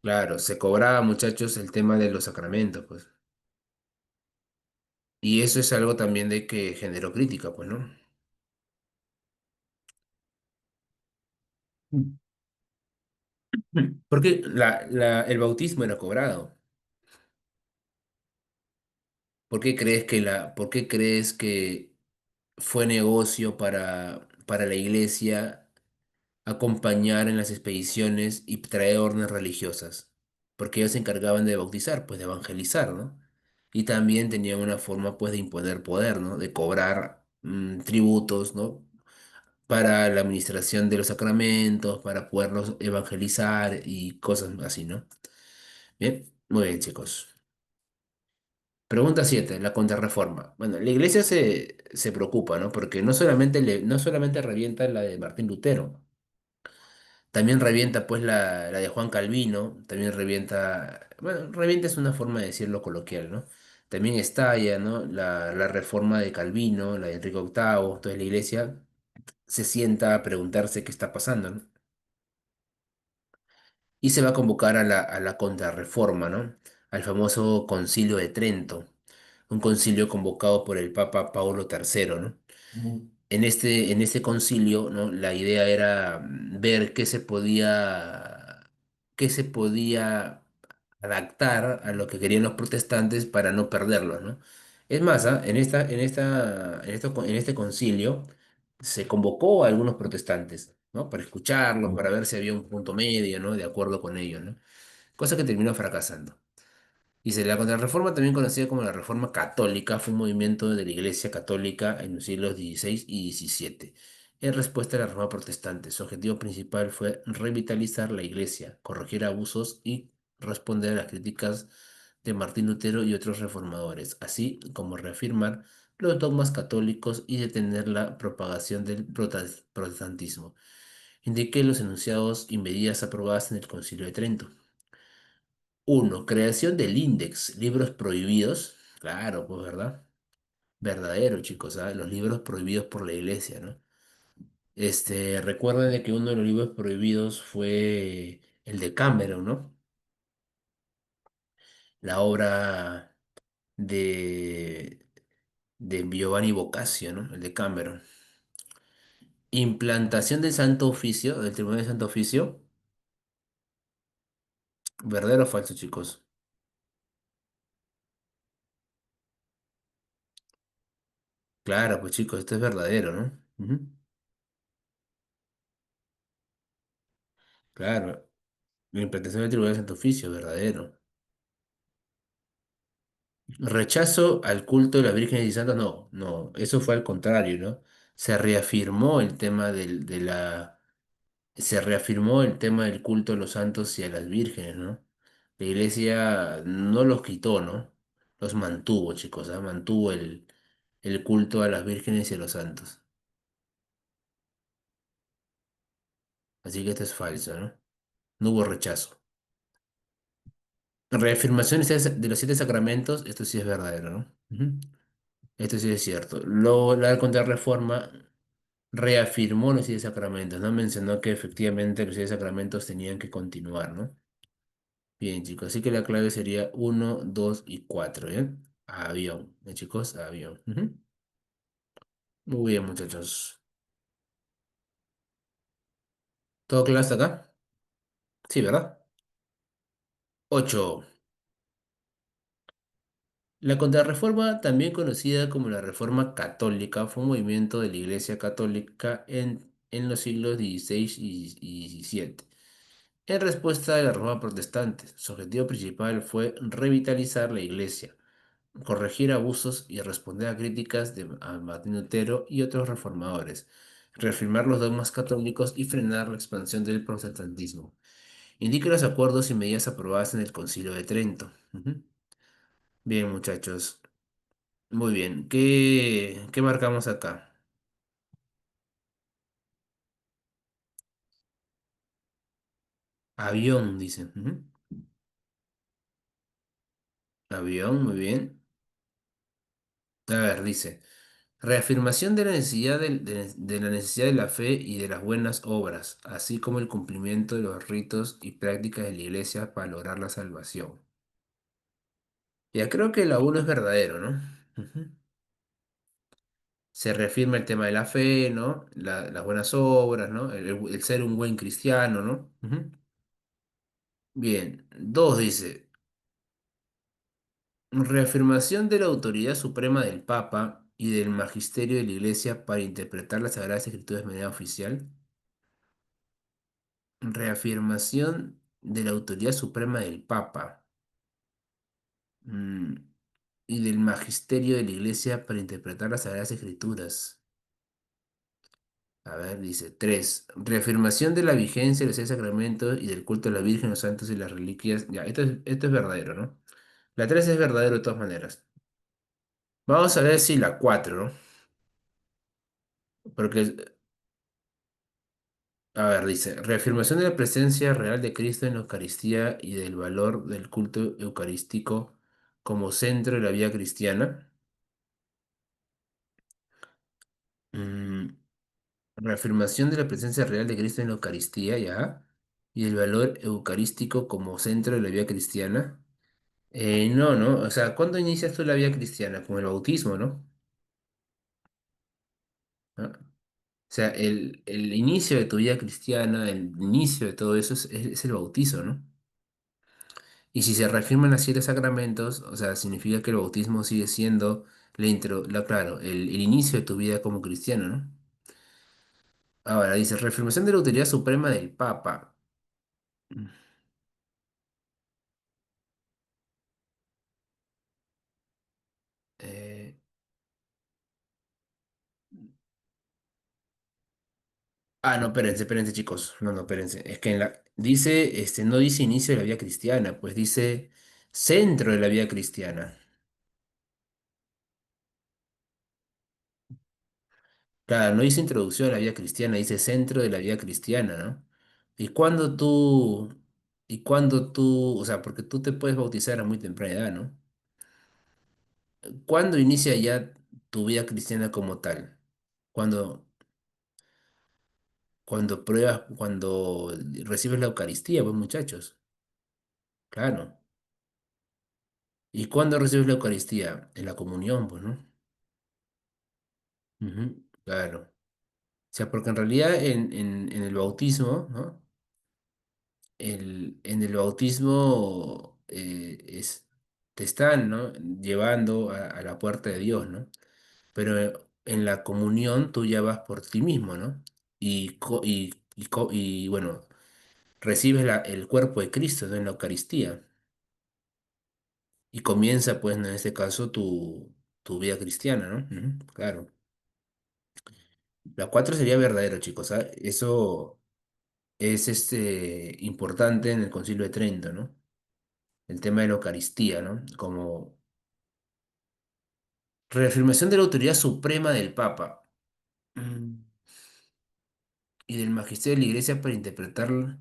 Claro, se cobraba, muchachos, el tema de los sacramentos, pues. Y eso es algo también de que generó crítica, pues, ¿no? Mm. Porque el bautismo era cobrado. ¿Por qué crees que fue negocio para la iglesia acompañar en las expediciones y traer órdenes religiosas? Porque ellos se encargaban de bautizar, pues de evangelizar, ¿no? Y también tenían una forma, pues, de imponer poder, ¿no? De cobrar tributos, ¿no? Para la administración de los sacramentos, para poderlos evangelizar y cosas así, ¿no? Bien, muy bien, chicos. Pregunta 7, la contrarreforma. Bueno, la iglesia se preocupa, ¿no? Porque no solamente revienta la de Martín Lutero, también revienta pues la de Juan Calvino, también revienta, bueno, revienta es una forma de decirlo coloquial, ¿no? También estalla, ¿no? La reforma de Calvino, la de Enrique VIII, entonces la iglesia se sienta a preguntarse qué está pasando, ¿no? Y se va a convocar a la contrarreforma, ¿no? Al famoso Concilio de Trento, un concilio convocado por el Papa Paulo III, ¿no? En este concilio, ¿no? La idea era ver qué se podía adaptar a lo que querían los protestantes para no perderlos, ¿no? Es más, ¿ah? En este concilio se convocó a algunos protestantes, ¿no? Para escucharlos, para ver si había un punto medio, ¿no? De acuerdo con ellos, ¿no? Cosa que terminó fracasando. Dice, la Contrarreforma, también conocida como la Reforma Católica, fue un movimiento de la Iglesia Católica en los siglos XVI y XVII. En respuesta a la Reforma Protestante, su objetivo principal fue revitalizar la Iglesia, corregir abusos y responder a las críticas de Martín Lutero y otros reformadores, así como reafirmar los dogmas católicos y detener la propagación del protestantismo. Indiqué los enunciados y medidas aprobadas en el Concilio de Trento. Uno, creación del Index, libros prohibidos. Claro, pues, ¿verdad? Verdadero, chicos, ¿sabes? Los libros prohibidos por la iglesia, ¿no? Recuerden de que uno de los libros prohibidos fue el de Cameron, ¿no? La obra de, de Giovanni Boccaccio, ¿no? El de Cameron. Implantación del Santo Oficio, del Tribunal del Santo Oficio. ¿Verdadero o falso, chicos? Claro, pues chicos, esto es verdadero, ¿no? Ujú. Claro, la implantación del Tribunal del Santo Oficio, verdadero. Rechazo al culto de las vírgenes y santos, no, no, eso fue al contrario, ¿no? Se reafirmó el tema se reafirmó el tema del culto a los santos y a las vírgenes, ¿no? La iglesia no los quitó, ¿no? Los mantuvo, chicos, ¿ah? Mantuvo el culto a las vírgenes y a los santos. Así que esto es falso, ¿no? No hubo rechazo. Reafirmaciones de los siete sacramentos, esto sí es verdadero, ¿no? Ujú. Esto sí es cierto. La contrarreforma reafirmó los siete sacramentos, ¿no? Mencionó que efectivamente los siete sacramentos tenían que continuar, ¿no? Bien, chicos, así que la clave sería uno, 2 y 4, ¿bien? Avión, chicos? Avión. Ujú. Muy bien, muchachos. ¿Todo claro hasta acá? Sí, ¿verdad? 8. La Contrarreforma, también conocida como la Reforma Católica, fue un movimiento de la Iglesia Católica en los siglos XVI y XVII. En respuesta a la Reforma Protestante, su objetivo principal fue revitalizar la Iglesia, corregir abusos y responder a críticas a Martín Lutero y otros reformadores, reafirmar los dogmas católicos y frenar la expansión del protestantismo. Indique los acuerdos y medidas aprobadas en el Concilio de Trento. Ujú. Bien, muchachos. Muy bien. ¿Qué marcamos acá? Avión, dice. Ujú. Avión, muy bien. A ver, dice. Reafirmación de la necesidad de la necesidad de la fe y de las buenas obras, así como el cumplimiento de los ritos y prácticas de la Iglesia para lograr la salvación. Ya creo que la uno es verdadero, ¿no? Ujú. Se reafirma el tema de la fe, ¿no? Las buenas obras, ¿no? El ser un buen cristiano, ¿no? Ujú. Bien. Dos dice, reafirmación de la autoridad suprema del Papa y del magisterio de la Iglesia para interpretar las Sagradas Escrituras de manera oficial. Reafirmación de la autoridad suprema del Papa, mm, y del magisterio de la Iglesia para interpretar las Sagradas Escrituras. A ver, dice 3. Reafirmación de la vigencia de los seis sacramentos y del culto a la Virgen, los santos y las reliquias. Ya, esto es verdadero, ¿no? La 3 es verdadero de todas maneras. Vamos a ver si la 4, ¿no? Porque, a ver, dice, reafirmación de la presencia real de Cristo en la Eucaristía y del valor del culto eucarístico como centro de la vida cristiana. Mm, reafirmación de la presencia real de Cristo en la Eucaristía, ¿ya? Y el valor eucarístico como centro de la vida cristiana. No, no, o sea, ¿cuándo inicias tú la vida cristiana? Con el bautismo, ¿no? ¿Ah? O sea, el inicio de tu vida cristiana, el inicio de todo eso es el bautizo, ¿no? Y si se reafirman así los sacramentos, o sea, significa que el bautismo sigue siendo claro, el inicio de tu vida como cristiano, ¿no? Ahora dice, reafirmación de la autoridad suprema del Papa. Eh, no, espérense, chicos. No, no, espérense. Es que dice, no dice inicio de la vida cristiana, pues dice centro de la vida cristiana. Claro, no dice introducción a la vida cristiana, dice centro de la vida cristiana, ¿no? Y cuando tú, o sea, porque tú te puedes bautizar a muy temprana edad, ¿no? ¿Cuándo inicia ya tu vida cristiana como tal? Cuando, cuando recibes la Eucaristía, pues muchachos, claro. ¿Y cuándo recibes la Eucaristía? En la comunión, pues, ¿no? Ujú, claro. O sea, porque en realidad en el bautismo, ¿no? En el bautismo te están, ¿no? Llevando a la puerta de Dios, ¿no? Pero en la comunión tú ya vas por ti mismo, ¿no? Y bueno, recibes el cuerpo de Cristo, ¿no? En la Eucaristía. Y comienza, pues, ¿no? En este caso, tu vida cristiana, ¿no? Ujú, claro. La 4 sería verdadero, chicos, ¿ah? Eso es importante en el Concilio de Trento, ¿no? El tema de la Eucaristía, ¿no? Como reafirmación de la autoridad suprema del Papa, mm, y del magisterio de la Iglesia para interpretar.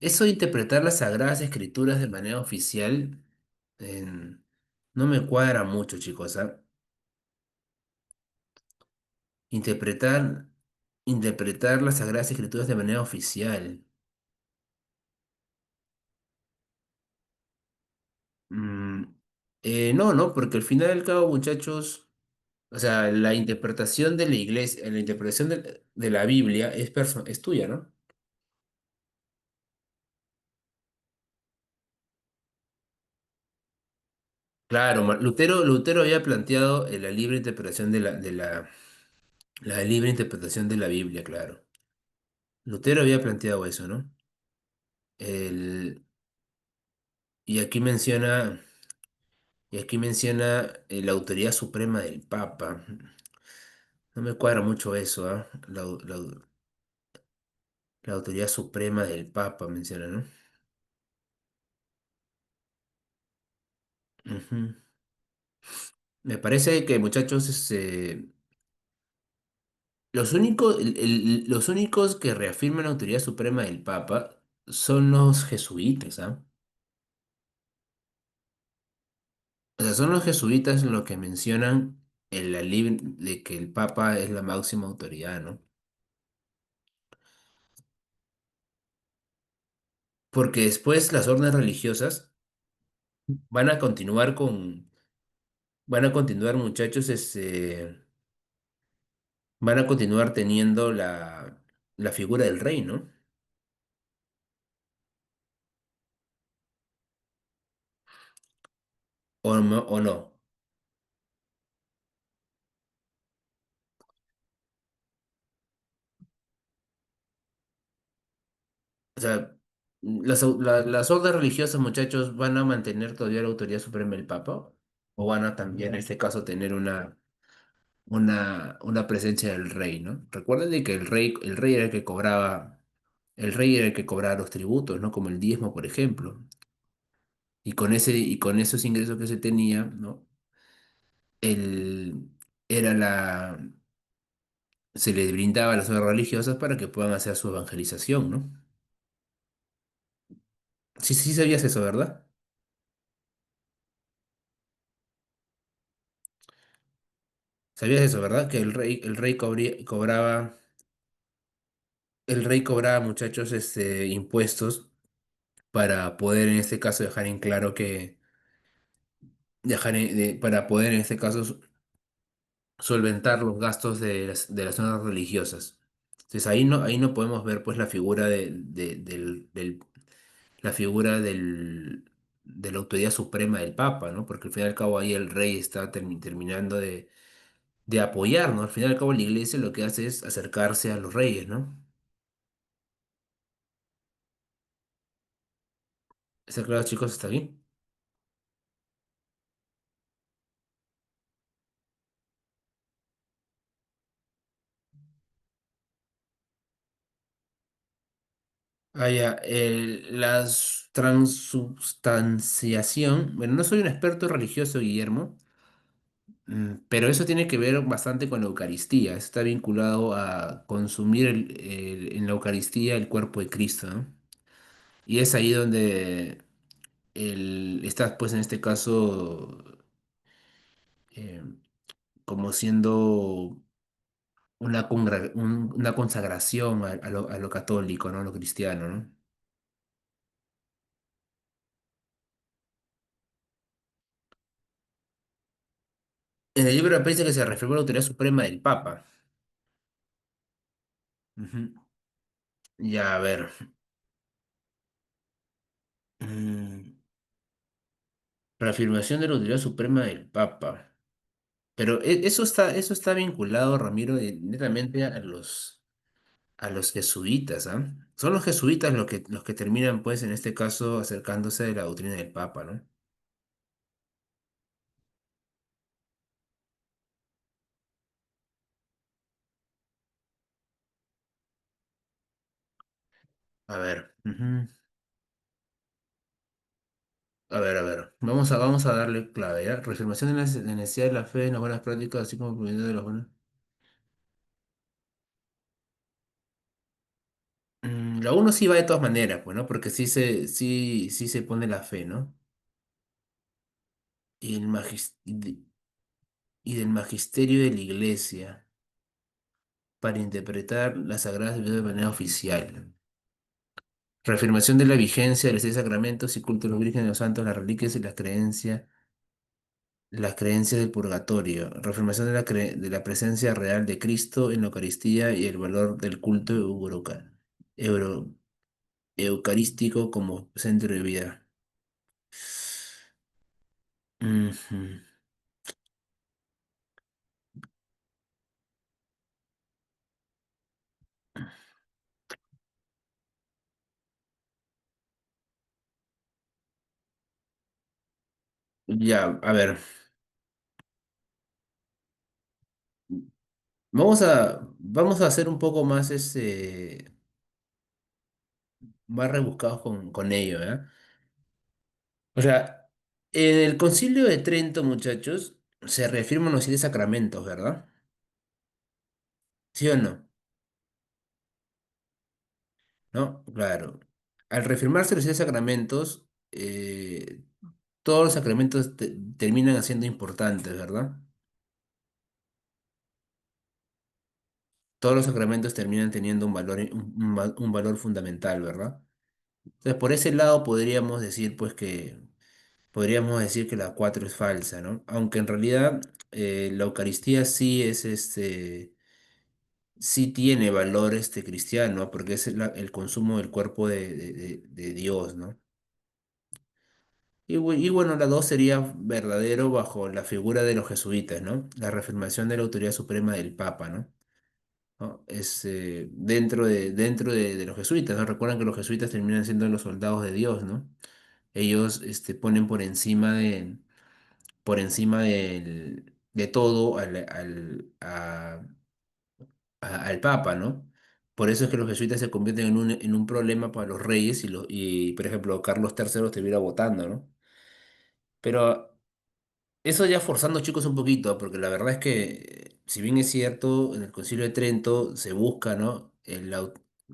Eso de interpretar las Sagradas Escrituras de manera oficial no me cuadra mucho, chicos, ¿ah? Interpretar, interpretar las Sagradas Escrituras de manera oficial. Mm, no, no, porque al final y al cabo, muchachos, o sea, la interpretación de la iglesia, la interpretación de la Biblia es tuya, ¿no? Claro, Lutero había planteado la libre interpretación la libre interpretación de la Biblia, claro. Lutero había planteado eso, ¿no? El, y aquí menciona, Y aquí menciona la autoridad suprema del Papa. No me cuadra mucho eso, ¿ah? La autoridad suprema del Papa menciona, ¿no? Ujú. Me parece que, muchachos, los únicos que reafirman la autoridad suprema del Papa son los jesuitas, ¿ah? O sea, son los jesuitas los que mencionan en la de que el Papa es la máxima autoridad, ¿no? Porque después las órdenes religiosas van a continuar van a continuar, muchachos, van a continuar teniendo la figura del rey, ¿no? ¿O no? ¿O no? O sea, las órdenes religiosas, muchachos, van a mantener todavía la autoridad suprema del Papa, o van a también, en este caso, tener una presencia del rey, ¿no? Recuerden de que el rey era el que cobraba, el rey era el que cobraba los tributos, ¿no? Como el diezmo, por ejemplo. Y con esos ingresos que se tenía, ¿no? El, era se les brindaba a las obras religiosas para que puedan hacer su evangelización, ¿no? Sí, sí sabías eso, ¿verdad? ¿Sabías eso, verdad? Que el rey cobraba, muchachos, impuestos para poder en este caso dejar en claro que, para poder en este caso solventar los gastos de las zonas religiosas. Entonces ahí no podemos ver pues la figura la figura de la autoridad suprema del Papa, ¿no? Porque al fin y al cabo ahí el rey está terminando de apoyar, ¿no? Al fin y al cabo la iglesia lo que hace es acercarse a los reyes, ¿no? ¿Está claro, chicos? ¿Está bien? Ah, ya, la transubstanciación, bueno, no soy un experto religioso, Guillermo, pero eso tiene que ver bastante con la Eucaristía, está vinculado a consumir en la Eucaristía el cuerpo de Cristo, ¿no? Y es ahí donde está, pues en este caso, eh, como siendo una consagración a lo católico, ¿no? A lo cristiano, ¿no? En el libro aparece que se reafirmó la autoridad suprema del Papa. Ujú. Ya, a ver. Mm, Reafirmación de la autoridad suprema del Papa. Pero eso está vinculado, Ramiro, netamente a los jesuitas, ¿ah? Son los jesuitas los que terminan, pues, en este caso, acercándose de la doctrina del Papa, ¿no? A ver. Ujú. A ver. Vamos a darle clave, ¿ya? Reafirmación de la necesidad de la fe en las buenas prácticas, así como el de los buenos. La uno sí va de todas maneras, pues, ¿no? Porque sí se pone la fe, ¿no? Y, y del magisterio de la iglesia para interpretar las sagradas escrituras de manera oficial. Reafirmación de la vigencia de los seis sacramentos y culto de los vírgenes de los santos, las reliquias y las creencias del purgatorio. Reafirmación de de la presencia real de Cristo en la Eucaristía y el valor del culto euro- eucarístico como centro de vida. Ujú. Ya, a ver, vamos a hacer un poco más, más rebuscados con ello, ¿ya? O sea, en el Concilio de Trento, muchachos, se reafirman los 7 sacramentos, ¿verdad? ¿Sí o no? ¿No? Claro. Al reafirmarse los 7 sacramentos, todos los sacramentos terminan siendo importantes, ¿verdad? Todos los sacramentos terminan teniendo un valor, un valor fundamental, ¿verdad? Entonces, por ese lado podríamos decir que la 4 es falsa, ¿no? Aunque en realidad la Eucaristía sí tiene valor cristiano, ¿no? Porque es el consumo del cuerpo de Dios, ¿no? Y bueno, la 2 sería verdadero bajo la figura de los jesuitas, ¿no? La reafirmación de la autoridad suprema del Papa, ¿no? ¿No? Es dentro de los jesuitas, ¿no? Recuerdan que los jesuitas terminan siendo los soldados de Dios, ¿no? Ellos ponen por encima de todo al Papa, ¿no? Por eso es que los jesuitas se convierten en un problema para los reyes y, por ejemplo, Carlos III estuviera votando, ¿no? Pero eso ya forzando chicos un poquito, porque la verdad es que, si bien es cierto, en el Concilio de Trento se busca, ¿no?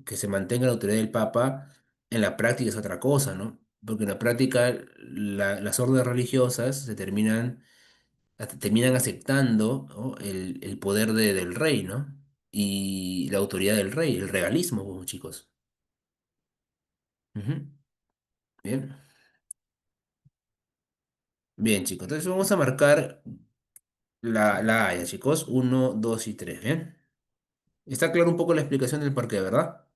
Que se mantenga la autoridad del Papa, en la práctica es otra cosa, ¿no? Porque en la práctica las órdenes religiosas terminan aceptando, ¿no? el poder del rey, ¿no? Y la autoridad del rey, el regalismo, pues, chicos. Ujú. Bien, bien, chicos. Entonces vamos a marcar la A, ya, chicos. Uno, dos y tres, ¿bien? Está claro un poco la explicación del porqué, ¿verdad?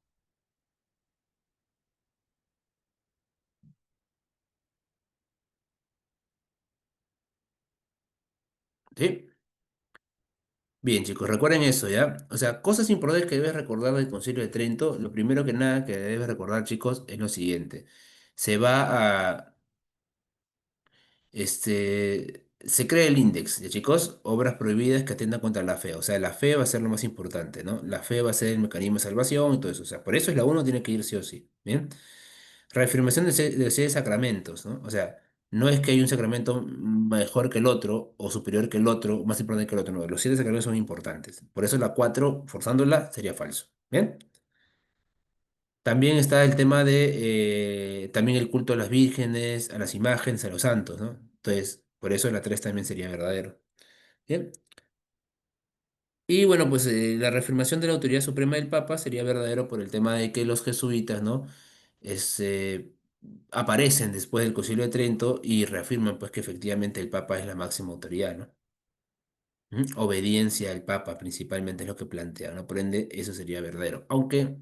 Sí. Bien, chicos, recuerden eso, ¿ya? O sea, cosas importantes que debes recordar del Concilio de Trento. Lo primero que nada que debes recordar, chicos, es lo siguiente. Se va a se crea el índice, ¿ya, chicos? Obras prohibidas que atentan contra la fe. O sea, la fe va a ser lo más importante, ¿no? La fe va a ser el mecanismo de salvación y todo eso. O sea, por eso es la uno, tiene que ir sí o sí. ¿Bien? Reafirmación de los 7 sacramentos, ¿no? O sea, no es que hay un sacramento mejor que el otro o superior que el otro, más importante que el otro, no. Los 7 sacramentos son importantes. Por eso la 4 forzándola, sería falso. ¿Bien? También está el tema de también el culto a las vírgenes, a las imágenes, a los santos, ¿no? Entonces, por eso la 3 también sería verdadero. Bien. Y bueno, pues la reafirmación de la autoridad suprema del Papa sería verdadero por el tema de que los jesuitas, ¿no? Es, eh, Aparecen después del Concilio de Trento y reafirman pues que efectivamente el Papa es la máxima autoridad, ¿no? ¿Mm? Obediencia al Papa principalmente es lo que plantean, ¿no? Por ende, eso sería verdadero. Aunque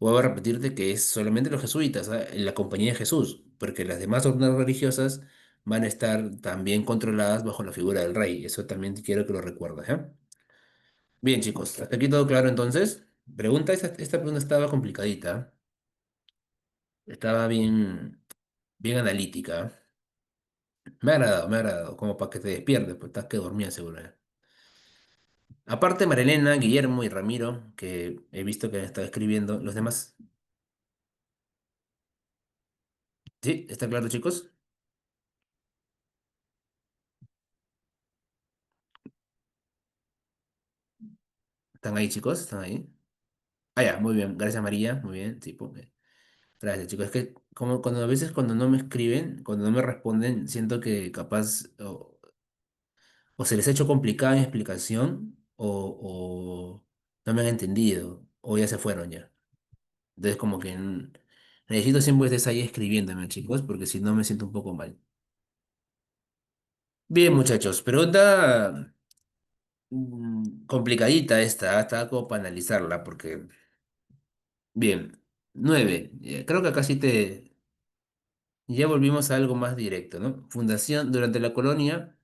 vuelvo a repetirte que es solamente los jesuitas, ¿ah? En la Compañía de Jesús, porque las demás órdenes religiosas van a estar también controladas bajo la figura del rey. Eso también quiero que lo recuerdes, ¿eh? Bien, chicos, hasta aquí todo claro entonces. Esta pregunta estaba complicadita, estaba bien analítica. Me ha agradado, como para que te despiertes, pues estás que dormía seguro. Aparte, Marilena, Guillermo y Ramiro, que he visto que han estado escribiendo, los demás. ¿Sí? ¿Está claro, chicos? ¿Están ahí, chicos? ¿Están ahí? Ah, ya, muy bien. Gracias, María. Muy bien. Sí, pues, gracias, chicos. Es que como cuando a veces cuando no me escriben, cuando no me responden, siento que capaz o se les ha hecho complicada mi explicación o no me han entendido o ya se fueron ya. Entonces como que necesito siempre estés ahí escribiéndome, chicos, porque si no me siento un poco mal. Bien, muchachos, pregunta complicadita esta, está como para analizarla, porque, bien, 9, creo que acá sí ya volvimos a algo más directo, ¿no? Fundación, durante la colonia,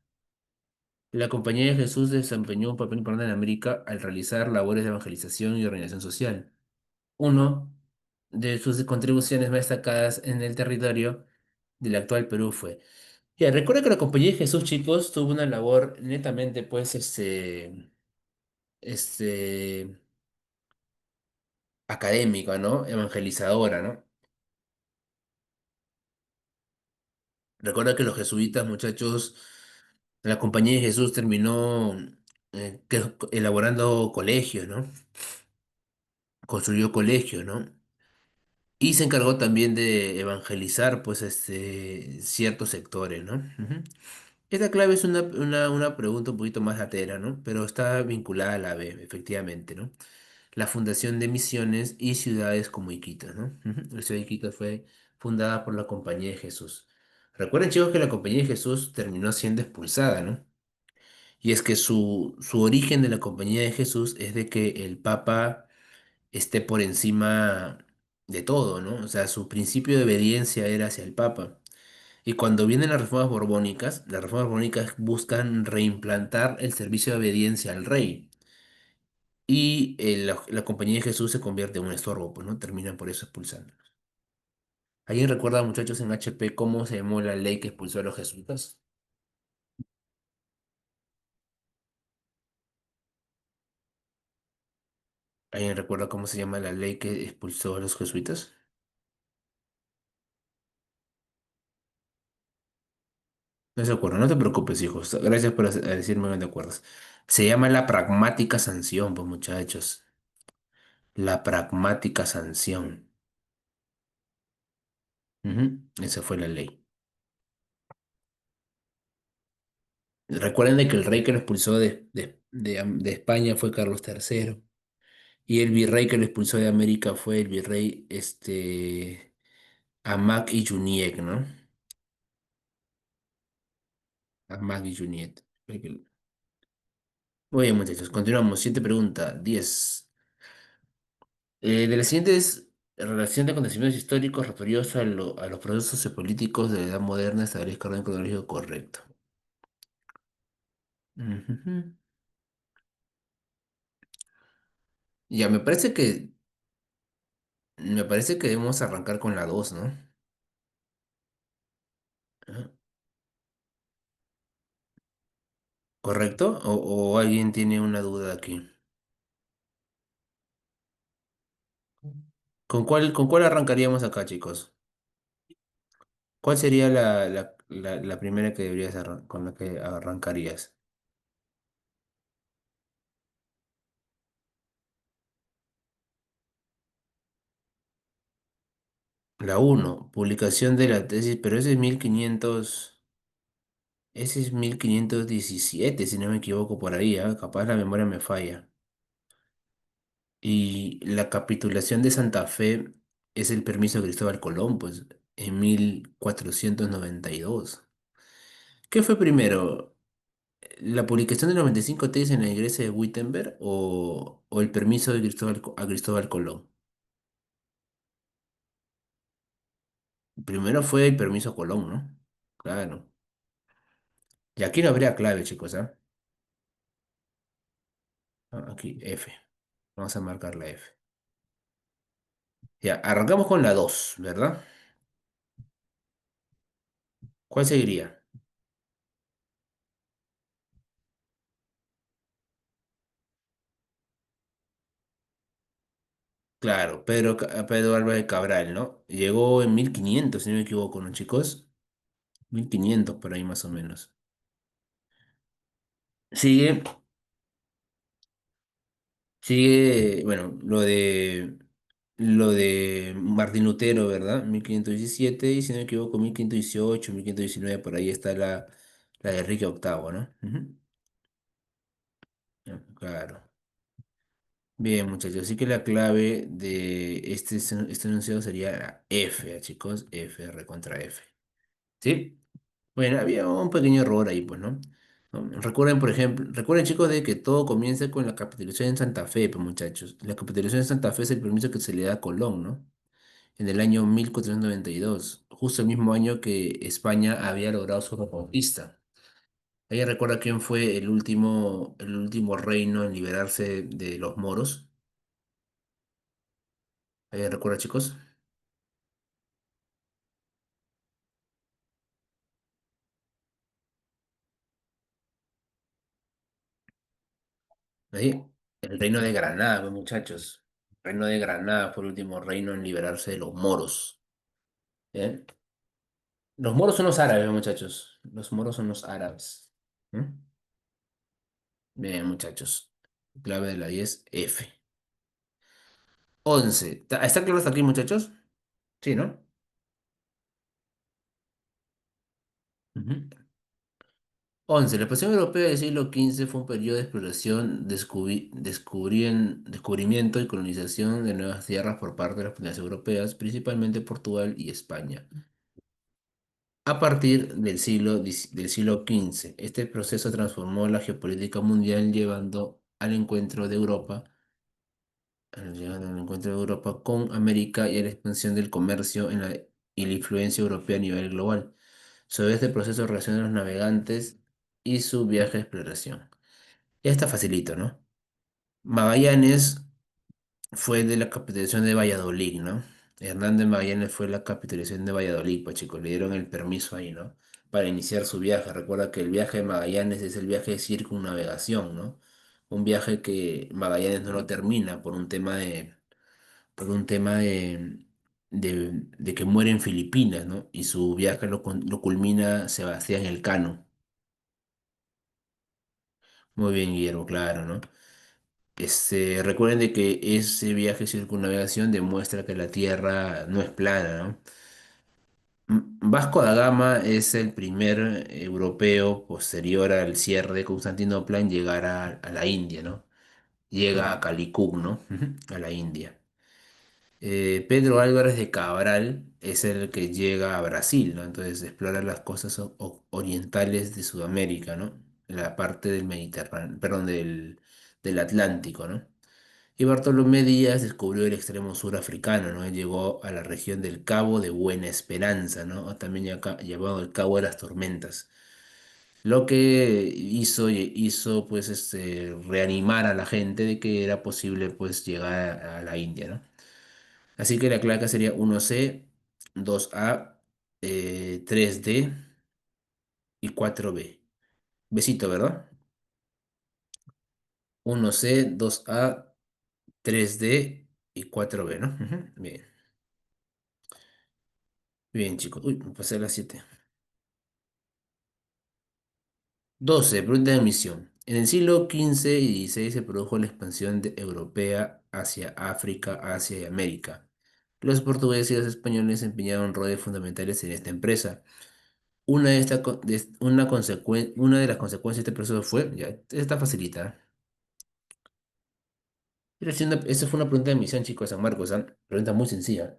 la Compañía de Jesús desempeñó un papel importante en América al realizar labores de evangelización y organización social. Uno de sus contribuciones más destacadas en el territorio del actual Perú fue Ya, recuerda que la Compañía de Jesús, chicos, tuvo una labor netamente, pues, este, académica, ¿no? Evangelizadora, ¿no? Recuerda que los jesuitas, muchachos, la Compañía de Jesús terminó elaborando colegios, ¿no? Construyó colegios, ¿no? Y se encargó también de evangelizar, pues, ciertos sectores, ¿no? Ujú. Esta clave es una pregunta un poquito más latera, ¿no? Pero está vinculada a la B, efectivamente, ¿no? La fundación de misiones y ciudades como Iquitos, ¿no? Ujú. La ciudad de Iquitos fue fundada por la Compañía de Jesús. Recuerden, chicos, que la Compañía de Jesús terminó siendo expulsada, ¿no? Y es que su origen de la Compañía de Jesús es de que el Papa esté por encima de todo, ¿no? O sea, su principio de obediencia era hacia el Papa. Y cuando vienen las reformas borbónicas buscan reimplantar el servicio de obediencia al rey. Y la Compañía de Jesús se convierte en un estorbo, pues, ¿no? Terminan por eso expulsándolos. ¿Alguien recuerda, muchachos, en HP cómo se llamó la ley que expulsó a los jesuitas? ¿Alguien recuerda cómo se llama la ley que expulsó a los jesuitas? No se acuerda, no te preocupes, hijos. Gracias por decirme que no te acuerdas. Se llama la pragmática sanción, pues, muchachos. La pragmática sanción. Ujú. Esa fue la ley. Recuerden de que el rey que lo expulsó de España fue Carlos III. Y el virrey que lo expulsó de América fue el virrey Amak y Juniek, ¿no? Amak y Juniet. Muy bien, muchachos, continuamos. Siguiente pregunta, 10. De las siguientes relación de acontecimientos históricos referidos a los procesos políticos de la Edad Moderna, establezca orden cronológico correcto. Ujujú. Ya, me parece que debemos arrancar con la 2, ¿no? Ajá. ¿Correcto? ¿O alguien tiene una duda aquí? ¿Con cuál arrancaríamos acá, chicos? ¿Cuál sería la primera que con la que arrancarías? La uno, publicación de la tesis, pero ese es 1517, si no me equivoco por ahí, ¿ah? Capaz la memoria me falla. Y la capitulación de Santa Fe es el permiso de Cristóbal Colón, pues, en 1492. ¿Qué fue primero? ¿La publicación de 95 tesis en la iglesia de Wittenberg o el permiso de a Cristóbal Colón? Primero fue el permiso a Colón, ¿no? Claro. Y aquí no habría clave, chicos, ¿ah? Aquí, F. Vamos a marcar la F. Ya, arrancamos con la 2, ¿verdad? ¿Cuál seguiría? Claro, Pedro Álvarez Cabral, ¿no? Llegó en 1500, si no me equivoco, ¿no, chicos? 1500 por ahí más o menos. Sigue, bueno, lo de Martín Lutero, ¿verdad? 1517 y si no me equivoco, 1518, 1519, por ahí está la de Enrique VIII, ¿no? Ujú. Claro. Bien, muchachos, así que la clave de este enunciado sería la F, chicos, F, R contra F. ¿Sí? Bueno, había un pequeño error ahí, pues, ¿no? ¿No? Recuerden, por ejemplo, recuerden, chicos, de que todo comienza con la capitulación en Santa Fe, pues, muchachos. La capitulación en Santa Fe es el permiso que se le da a Colón, ¿no? En el año 1492, justo el mismo año que España había logrado su reconquista. ¿Ella recuerda quién fue el último reino en liberarse de los moros? ¿Ella recuerda, chicos? Ahí, el reino de Granada, pues, muchachos. El reino de Granada fue el último reino en liberarse de los moros. ¿Eh? Los moros son los árabes, muchachos. Los moros son los árabes. ¿Mm? Bien, muchachos. Clave de la 10 F. 11. ¿Está claro hasta aquí, muchachos? Sí, ¿no? Ujú. 11. La expansión europea del siglo XV fue un periodo de exploración, descubrimiento y colonización de nuevas tierras por parte de las potencias europeas, principalmente Portugal y España. A partir del siglo XV, este proceso transformó la geopolítica mundial llevando al encuentro de Europa, con América y a la expansión del comercio y la influencia europea a nivel global. Sobre este proceso relacionan los navegantes y su viaje de exploración. Ya está facilito, ¿no? Magallanes fue de la capitulación de Valladolid, ¿no? Hernández Magallanes fue la capitulación de Valladolid, pues chicos, le dieron el permiso ahí, ¿no? Para iniciar su viaje. Recuerda que el viaje de Magallanes es el viaje de circunnavegación, ¿no? Un viaje que Magallanes no lo termina por un tema de que muere en Filipinas, ¿no? Y su viaje lo culmina Sebastián Elcano. Muy bien, Guillermo, claro, ¿no? Recuerden de que ese viaje de circunnavegación demuestra que la Tierra no es plana, ¿no? Vasco da Gama es el primer europeo posterior al cierre de Constantinopla en llegar a la India, ¿no? Llega a Calicut, ¿no? Ujú, a la India. Pedro Álvarez de Cabral es el que llega a Brasil, ¿no? Entonces explora las costas orientales de Sudamérica, ¿no? La parte del Mediterráneo, perdón, del Atlántico, ¿no? Y Bartolomé Díaz descubrió el extremo sur africano, ¿no? Él llegó a la región del Cabo de Buena Esperanza, ¿no? O también llamado el Cabo de las Tormentas. Lo que hizo pues, reanimar a la gente de que era posible, pues, llegar a la India, ¿no? Así que la clave sería 1C, 2A, 3D y 4B. Besito, ¿verdad? 1C, 2A, 3D y 4B, ¿no? Ujú, bien. Bien, chicos. Uy, me pasé a las 7. 12. Pregunta de misión. En el siglo XV y XVI se produjo la expansión europea hacia África, Asia y América. Los portugueses y los españoles empeñaron roles fundamentales en esta empresa. Una de las consecuencias de este proceso fue, ya, esta facilita. Esta fue una pregunta de misión, chicos, de San Marcos, ¿ah? Pregunta muy sencilla.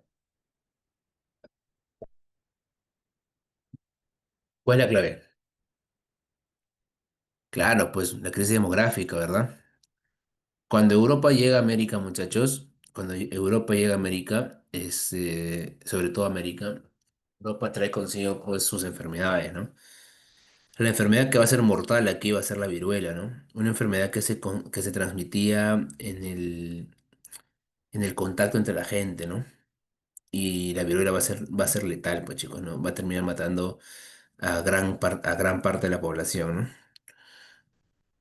¿Cuál es la clave? Claro, pues la crisis demográfica, ¿verdad? Cuando Europa llega a América, muchachos, cuando Europa llega a América, sobre todo América, Europa trae consigo pues sus enfermedades, ¿no? La enfermedad que va a ser mortal aquí va a ser la viruela, ¿no? Una enfermedad que se transmitía en el contacto entre la gente, ¿no? Y la viruela va a ser letal, pues chicos, ¿no? Va a terminar matando a gran parte de la población, ¿no?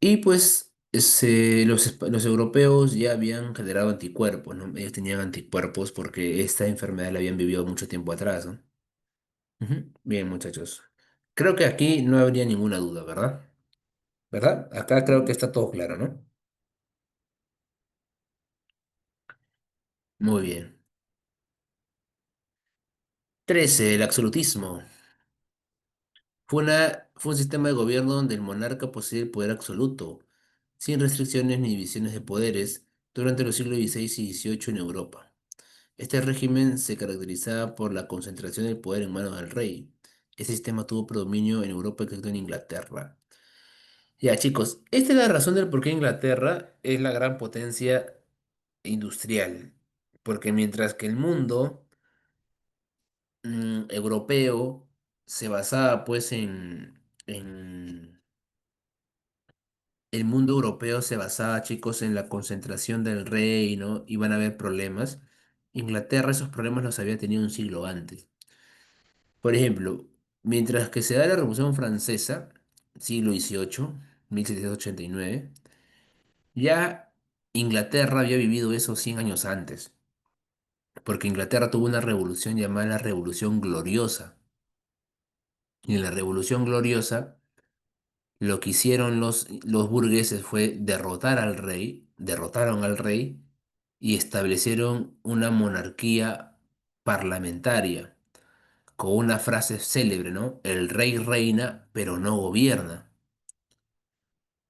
Y pues los europeos ya habían generado anticuerpos, ¿no? Ellos tenían anticuerpos porque esta enfermedad la habían vivido mucho tiempo atrás, ¿no? Ujú. Bien, muchachos. Creo que aquí no habría ninguna duda, ¿verdad? ¿Verdad? Acá creo que está todo claro, ¿no? Muy bien. 13. El absolutismo. Fue un sistema de gobierno donde el monarca posee el poder absoluto, sin restricciones ni divisiones de poderes, durante los siglos XVI y XVIII en Europa. Este régimen se caracterizaba por la concentración del poder en manos del rey. Este sistema tuvo predominio en Europa, excepto en Inglaterra. Ya, chicos, esta es la razón del por qué Inglaterra es la gran potencia industrial. Porque mientras que el mundo europeo se basaba, pues, el mundo europeo se basaba, chicos, en la concentración del rey, ¿no? Iban a haber problemas. Inglaterra esos problemas los había tenido un siglo antes. Por ejemplo, mientras que se da la Revolución Francesa, siglo XVIII, 1789, Ya Inglaterra había vivido eso 100 años antes, porque Inglaterra tuvo una revolución llamada la Revolución Gloriosa. Y en la Revolución Gloriosa lo que hicieron los burgueses fue derrotar al rey, derrotaron al rey y establecieron una monarquía parlamentaria con una frase célebre, ¿no? El rey reina, pero no gobierna.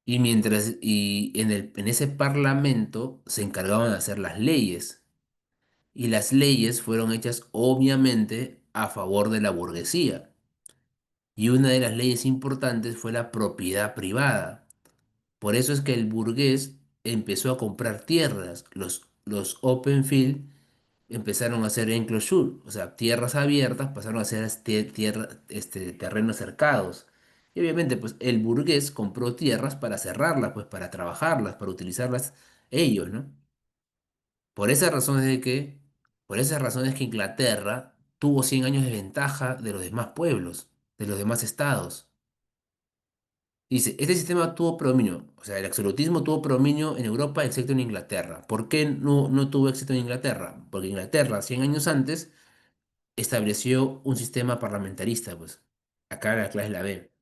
Y en ese parlamento se encargaban de hacer las leyes. Y las leyes fueron hechas obviamente a favor de la burguesía. Y una de las leyes importantes fue la propiedad privada. Por eso es que el burgués empezó a comprar tierras. Los open field empezaron a ser enclosure, o sea, tierras abiertas pasaron a ser terrenos cercados. Y obviamente, pues el burgués compró tierras para cerrarlas, pues para trabajarlas, para utilizarlas ellos, ¿no? Por esa razón es de que, por esa razón es que Inglaterra tuvo 100 años de ventaja de los demás pueblos, de los demás estados. Dice, este sistema tuvo predominio, o sea, el absolutismo tuvo predominio en Europa, excepto en Inglaterra. ¿Por qué no tuvo éxito en Inglaterra? Porque Inglaterra, 100 años antes, estableció un sistema parlamentarista, pues. Acá la clase la B.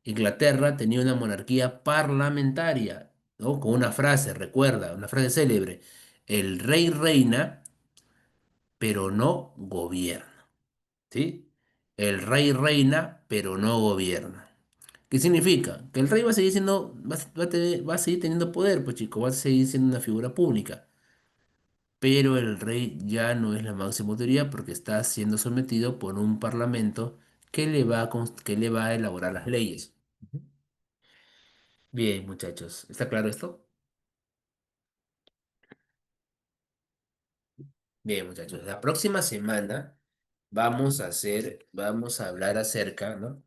Inglaterra tenía una monarquía parlamentaria, ¿no? Con una frase, recuerda, una frase célebre. El rey reina, pero no gobierna, ¿sí? El rey reina, pero no gobierna. ¿Qué significa? Que el rey va a seguir siendo, va a seguir teniendo poder, pues chico, va a seguir siendo una figura pública. Pero el rey ya no es la máxima autoridad porque está siendo sometido por un parlamento que le va a elaborar las leyes. Ujú. Bien, muchachos, ¿está claro esto? Bien, muchachos, la próxima semana vamos a hablar acerca, ¿no?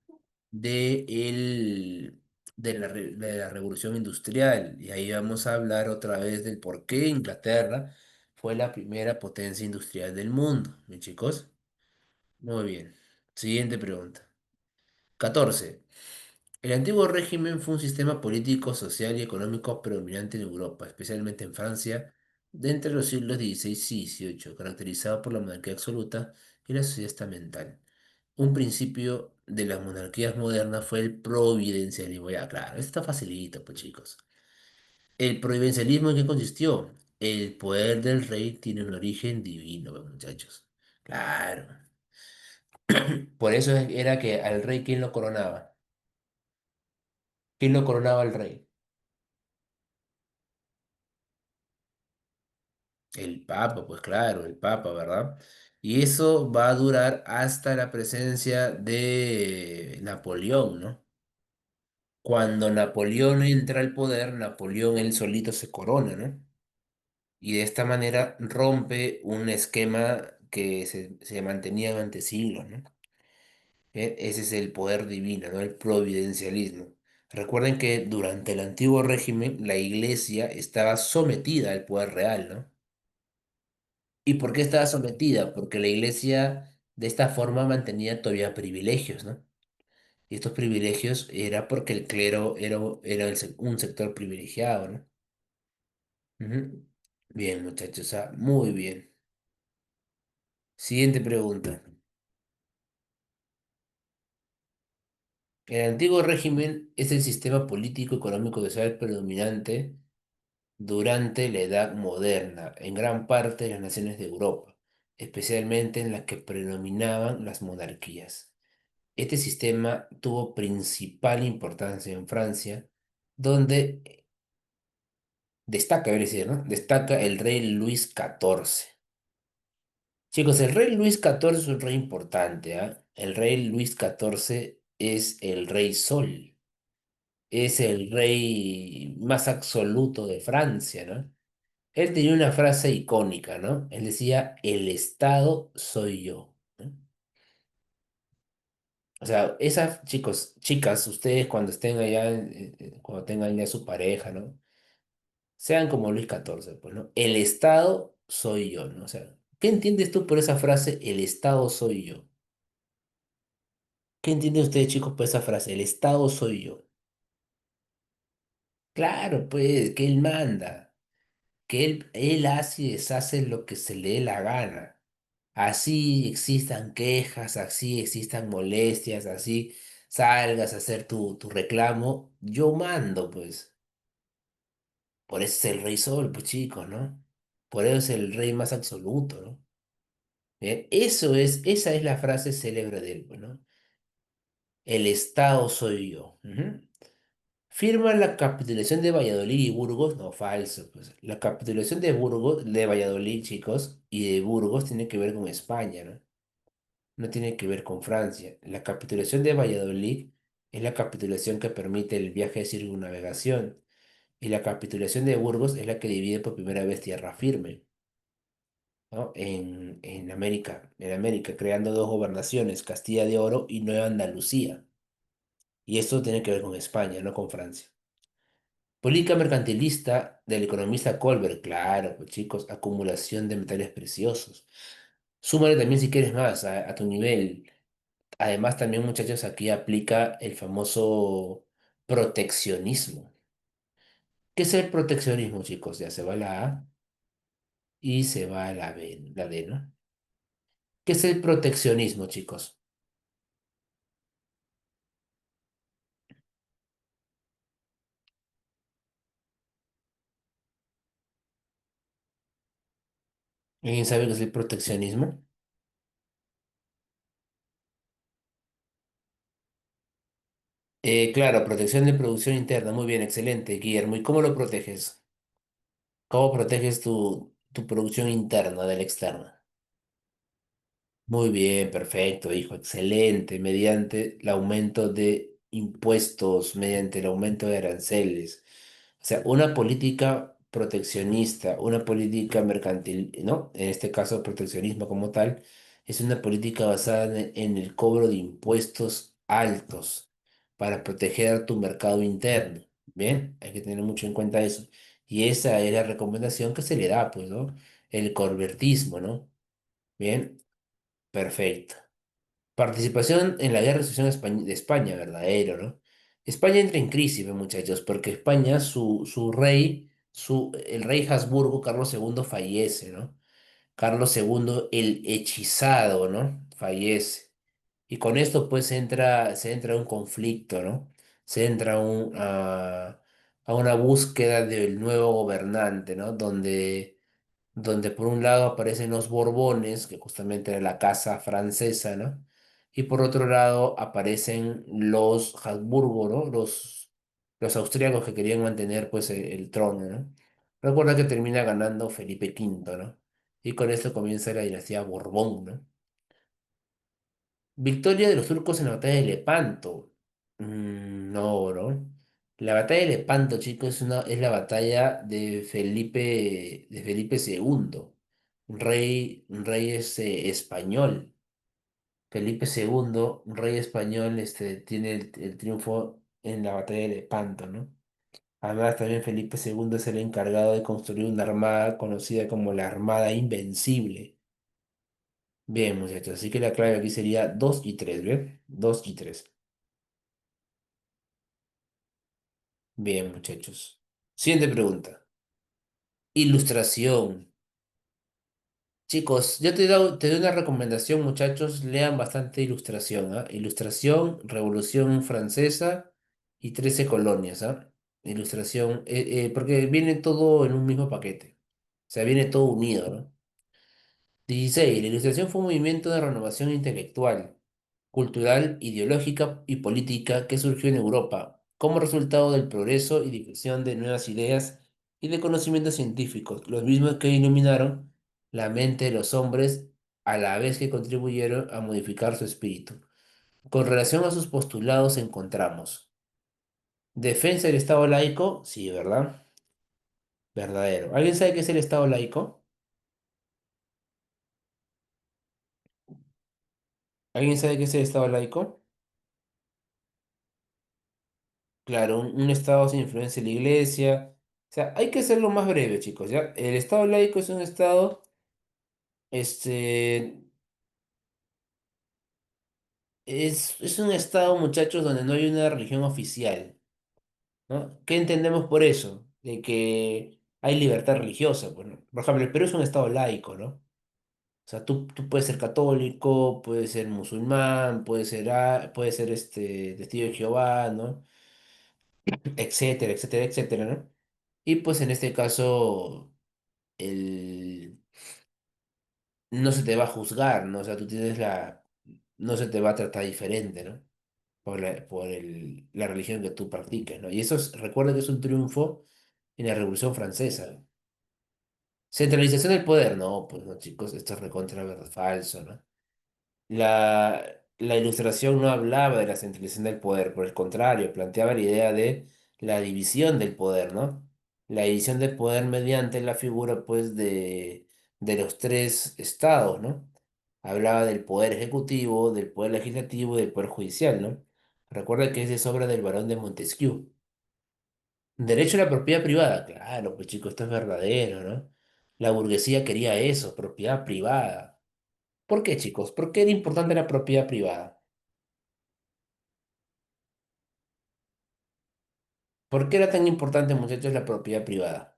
de, el, de la revolución industrial. Y ahí vamos a hablar otra vez del por qué Inglaterra fue la primera potencia industrial del mundo, mis chicos. Muy bien. Siguiente pregunta. 14. El antiguo régimen fue un sistema político, social y económico predominante en Europa, especialmente en Francia, de entre los siglos XVI y XVIII, caracterizado por la monarquía absoluta y la sociedad estamental. Un principio de las monarquías modernas fue el providencialismo. Ya, claro, esto está facilito, pues chicos. ¿El providencialismo en qué consistió? El poder del rey tiene un origen divino, pues, muchachos. Claro. Por eso era que al rey, ¿quién lo coronaba? ¿Quién lo coronaba al rey? El Papa, pues claro, el Papa, ¿verdad? Y eso va a durar hasta la presencia de Napoleón, ¿no? Cuando Napoleón entra al poder, Napoleón él solito se corona, ¿no? Y de esta manera rompe un esquema que se mantenía durante siglos, ¿no? Ese es el poder divino, ¿no? El providencialismo. Recuerden que durante el antiguo régimen la iglesia estaba sometida al poder real, ¿no? ¿Y por qué estaba sometida? Porque la iglesia de esta forma mantenía todavía privilegios, ¿no? Y estos privilegios era porque el clero era un sector privilegiado, ¿no? Ujú. Bien, muchachos, muy bien. Siguiente pregunta. El antiguo régimen es el sistema político, económico, social predominante durante la Edad Moderna en gran parte de las naciones de Europa, especialmente en las que predominaban las monarquías. Este sistema tuvo principal importancia en Francia, donde destaca, debería decir, ¿no? Destaca el rey Luis XIV. Chicos, el rey Luis XIV es un rey importante, ¿ah? El rey Luis XIV es el rey Sol, es el rey más absoluto de Francia, ¿no? Él tenía una frase icónica, ¿no? Él decía, el Estado soy yo, ¿no? O sea, esas, chicos, chicas, ustedes cuando estén allá, cuando tengan ya su pareja, ¿no? Sean como Luis XIV, pues, ¿no? El Estado soy yo, ¿no? O sea, ¿qué entiendes tú por esa frase, el Estado soy yo? ¿Qué entienden ustedes, chicos, por esa frase? El Estado soy yo. Claro, pues, que él manda, que él hace y deshace lo que se le dé la gana. Así existan quejas, así existan molestias, así salgas a hacer tu reclamo, yo mando, pues. Por eso es el rey sol, pues chicos, ¿no? Por eso es el rey más absoluto, ¿no? Bien, esa es la frase célebre de él, pues, ¿no? El Estado soy yo. Ujú. Firma la capitulación de Valladolid y Burgos, no, falso, pues. La capitulación de Burgos, de Valladolid, chicos, y de Burgos tiene que ver con España, ¿no? No tiene que ver con Francia. La capitulación de Valladolid es la capitulación que permite el viaje de circunnavegación, y la capitulación de Burgos es la que divide por primera vez tierra firme, ¿no? En América, creando dos gobernaciones, Castilla de Oro y Nueva Andalucía. Y esto tiene que ver con España, no con Francia. Política mercantilista del economista Colbert, claro, pues chicos, acumulación de metales preciosos. Súmale también si quieres más a tu nivel. Además, también, muchachos, aquí aplica el famoso proteccionismo. ¿Qué es el proteccionismo, chicos? Ya se va la A y se va la D, ¿no? ¿Qué es el proteccionismo, chicos? ¿Alguien sabe qué es el proteccionismo? Claro, protección de producción interna. Muy bien, excelente, Guillermo. ¿Y cómo lo proteges? ¿Cómo proteges tu producción interna de la externa? Muy bien, perfecto, hijo, excelente. Mediante el aumento de impuestos, mediante el aumento de aranceles. O sea, una política proteccionista, una política mercantil, ¿no? En este caso, proteccionismo como tal, es una política basada en el cobro de impuestos altos para proteger tu mercado interno. Bien, hay que tener mucho en cuenta eso. Y esa es la recomendación que se le da, pues, ¿no? El corbertismo, ¿no? Bien. Perfecto. Participación en la Guerra de Sucesión de España, verdadero, ¿no? España entra en crisis, ¿ve, muchachos? Porque España, su rey, el rey Habsburgo, Carlos II, fallece, ¿no? Carlos II, el hechizado, ¿no? Fallece. Y con esto, pues, se entra un conflicto, ¿no? Se entra a una búsqueda del nuevo gobernante, ¿no? Donde por un lado aparecen los Borbones, que justamente era la casa francesa, ¿no? Y por otro lado aparecen los Habsburgo, ¿no? Los austríacos que querían mantener pues el trono, ¿no? Recuerda que termina ganando Felipe V, ¿no? Y con esto comienza la dinastía Borbón, ¿no? Victoria de los turcos en la batalla de Lepanto. No, ¿no? La batalla de Lepanto, chicos, es la batalla de Felipe II, un rey español. Felipe II, un rey español, tiene el triunfo en la batalla de Lepanto, ¿no? Además, también Felipe II es el encargado de construir una armada conocida como la Armada Invencible. Bien, muchachos, así que la clave aquí sería 2 y 3, ¿bien? 2 y 3. Bien, muchachos. Siguiente pregunta. Ilustración. Chicos, yo te doy una recomendación, muchachos. Lean bastante ilustración, ¿ah? Ilustración, Revolución Francesa y 13 colonias, ¿ah? Ilustración, porque viene todo en un mismo paquete. O sea, viene todo unido, ¿no? 16. La ilustración fue un movimiento de renovación intelectual, cultural, ideológica y política que surgió en Europa como resultado del progreso y difusión de nuevas ideas y de conocimientos científicos, los mismos que iluminaron la mente de los hombres a la vez que contribuyeron a modificar su espíritu. Con relación a sus postulados encontramos defensa del Estado laico, sí, ¿verdad? Verdadero. ¿Alguien sabe qué es el Estado laico? ¿Alguien sabe qué es el Estado laico? Claro, un Estado sin influencia de la Iglesia. O sea, hay que hacerlo más breve, chicos, ¿ya? El Estado laico es un Estado, este, es un Estado, muchachos, donde no hay una religión oficial. ¿no? ¿Qué entendemos por eso? De que hay libertad religiosa. Bueno, por ejemplo, el Perú es un estado laico, ¿no? O sea, tú puedes ser católico, puedes ser musulmán, puedes ser testigo de Jehová, ¿no? Etcétera, etcétera, etcétera, ¿no? Y pues en este caso, el... no se te va a juzgar, ¿no? O sea, no se te va a tratar diferente, ¿no? La religión que tú practiques, ¿no? Y recuerda que es un triunfo en la Revolución Francesa. Centralización del poder, no, pues no, chicos, esto es recontra verdad, falso, ¿no? La ilustración no hablaba de la centralización del poder, por el contrario, planteaba la idea de la división del poder, ¿no? La división del poder mediante la figura, pues, de los tres estados, ¿no? Hablaba del poder ejecutivo, del poder legislativo y del poder judicial, ¿no? Recuerda que es obra del barón de Montesquieu. Derecho a la propiedad privada, claro, pues chicos, esto es verdadero, ¿no? La burguesía quería eso, propiedad privada. ¿Por qué, chicos? ¿Por qué era importante la propiedad privada? ¿Por qué era tan importante, muchachos, la propiedad privada?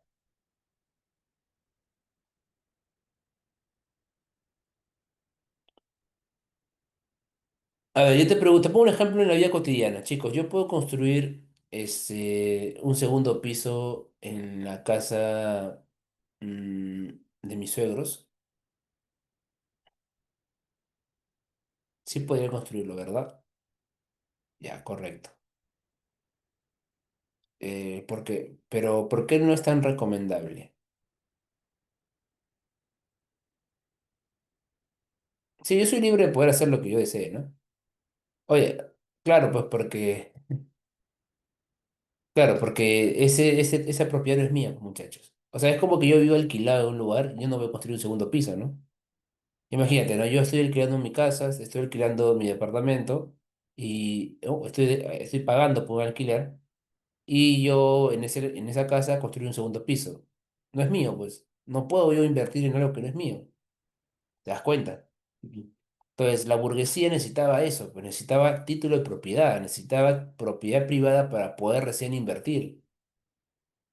A ver, yo te pongo un ejemplo en la vida cotidiana, chicos. Yo puedo construir un segundo piso en la casa de mis suegros. Sí podría construirlo, ¿verdad? Ya, correcto. Pero ¿por qué no es tan recomendable? Sí, yo soy libre de poder hacer lo que yo desee, ¿no? Oye, claro, pues porque esa propiedad no es mía, pues, muchachos. O sea, es como que yo vivo alquilado en un lugar, yo no voy a construir un segundo piso, ¿no? Imagínate, ¿no? Yo estoy alquilando mi casa, estoy alquilando mi departamento y estoy pagando por un alquiler y yo en esa casa construyo un segundo piso. No es mío, pues. No puedo yo invertir en algo que no es mío. ¿Te das cuenta? Ujú. Entonces, la burguesía necesitaba eso, pues necesitaba título de propiedad, necesitaba propiedad privada para poder recién invertir.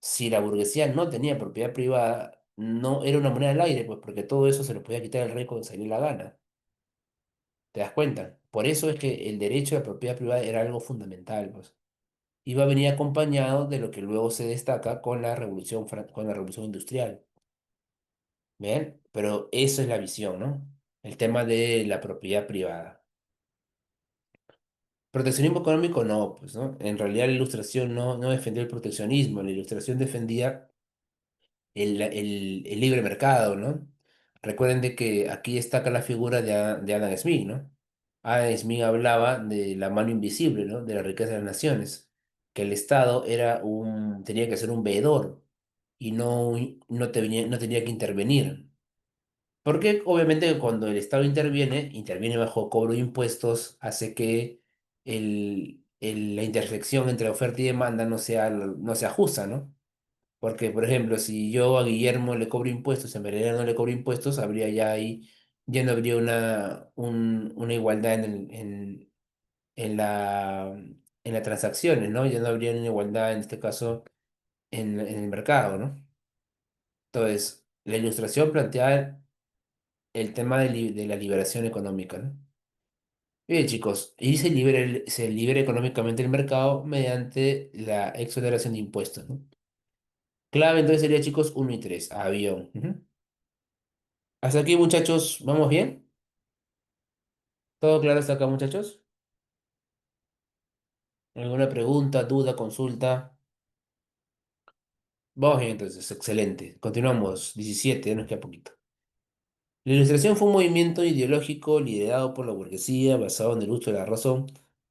Si la burguesía no tenía propiedad privada, no era una moneda al aire, pues porque todo eso se lo podía quitar el rey cuando saliera la gana. ¿Te das cuenta? Por eso es que el derecho a la propiedad privada era algo fundamental, pues. Iba a venir acompañado de lo que luego se destaca con con la revolución industrial. ¿Ven? Pero eso es la visión, ¿no? El tema de la propiedad privada. Proteccionismo económico no, pues, ¿no? En realidad la ilustración no defendía el proteccionismo, la ilustración defendía el libre mercado, ¿no? Recuerden de que aquí destaca la figura de Adam Smith, ¿no? Adam Smith hablaba de la mano invisible, ¿no? De la riqueza de las naciones, que el Estado tenía que ser un veedor y no tenía que intervenir. Porque obviamente cuando el Estado interviene bajo cobro de impuestos, hace que la intersección entre oferta y demanda no sea justa, ¿no? Porque, por ejemplo, si yo a Guillermo le cobro impuestos, en Pereira no le cobro impuestos, ya no habría una igualdad en en las transacciones, ¿no? Ya no habría una igualdad, en este caso, en el mercado, ¿no? Entonces, la ilustración plantea el tema de la liberación económica, ¿no? Bien, chicos, y se libera económicamente el mercado mediante la exoneración de impuestos, ¿no? Clave entonces sería, chicos, uno y 3 avión. Ujú. Hasta aquí, muchachos, ¿vamos bien? ¿Todo claro hasta acá, muchachos? ¿Alguna pregunta, duda, consulta? Vamos bien, entonces, excelente. Continuamos, 17, ya nos queda poquito. La Ilustración fue un movimiento ideológico liderado por la burguesía basado en el uso de la razón.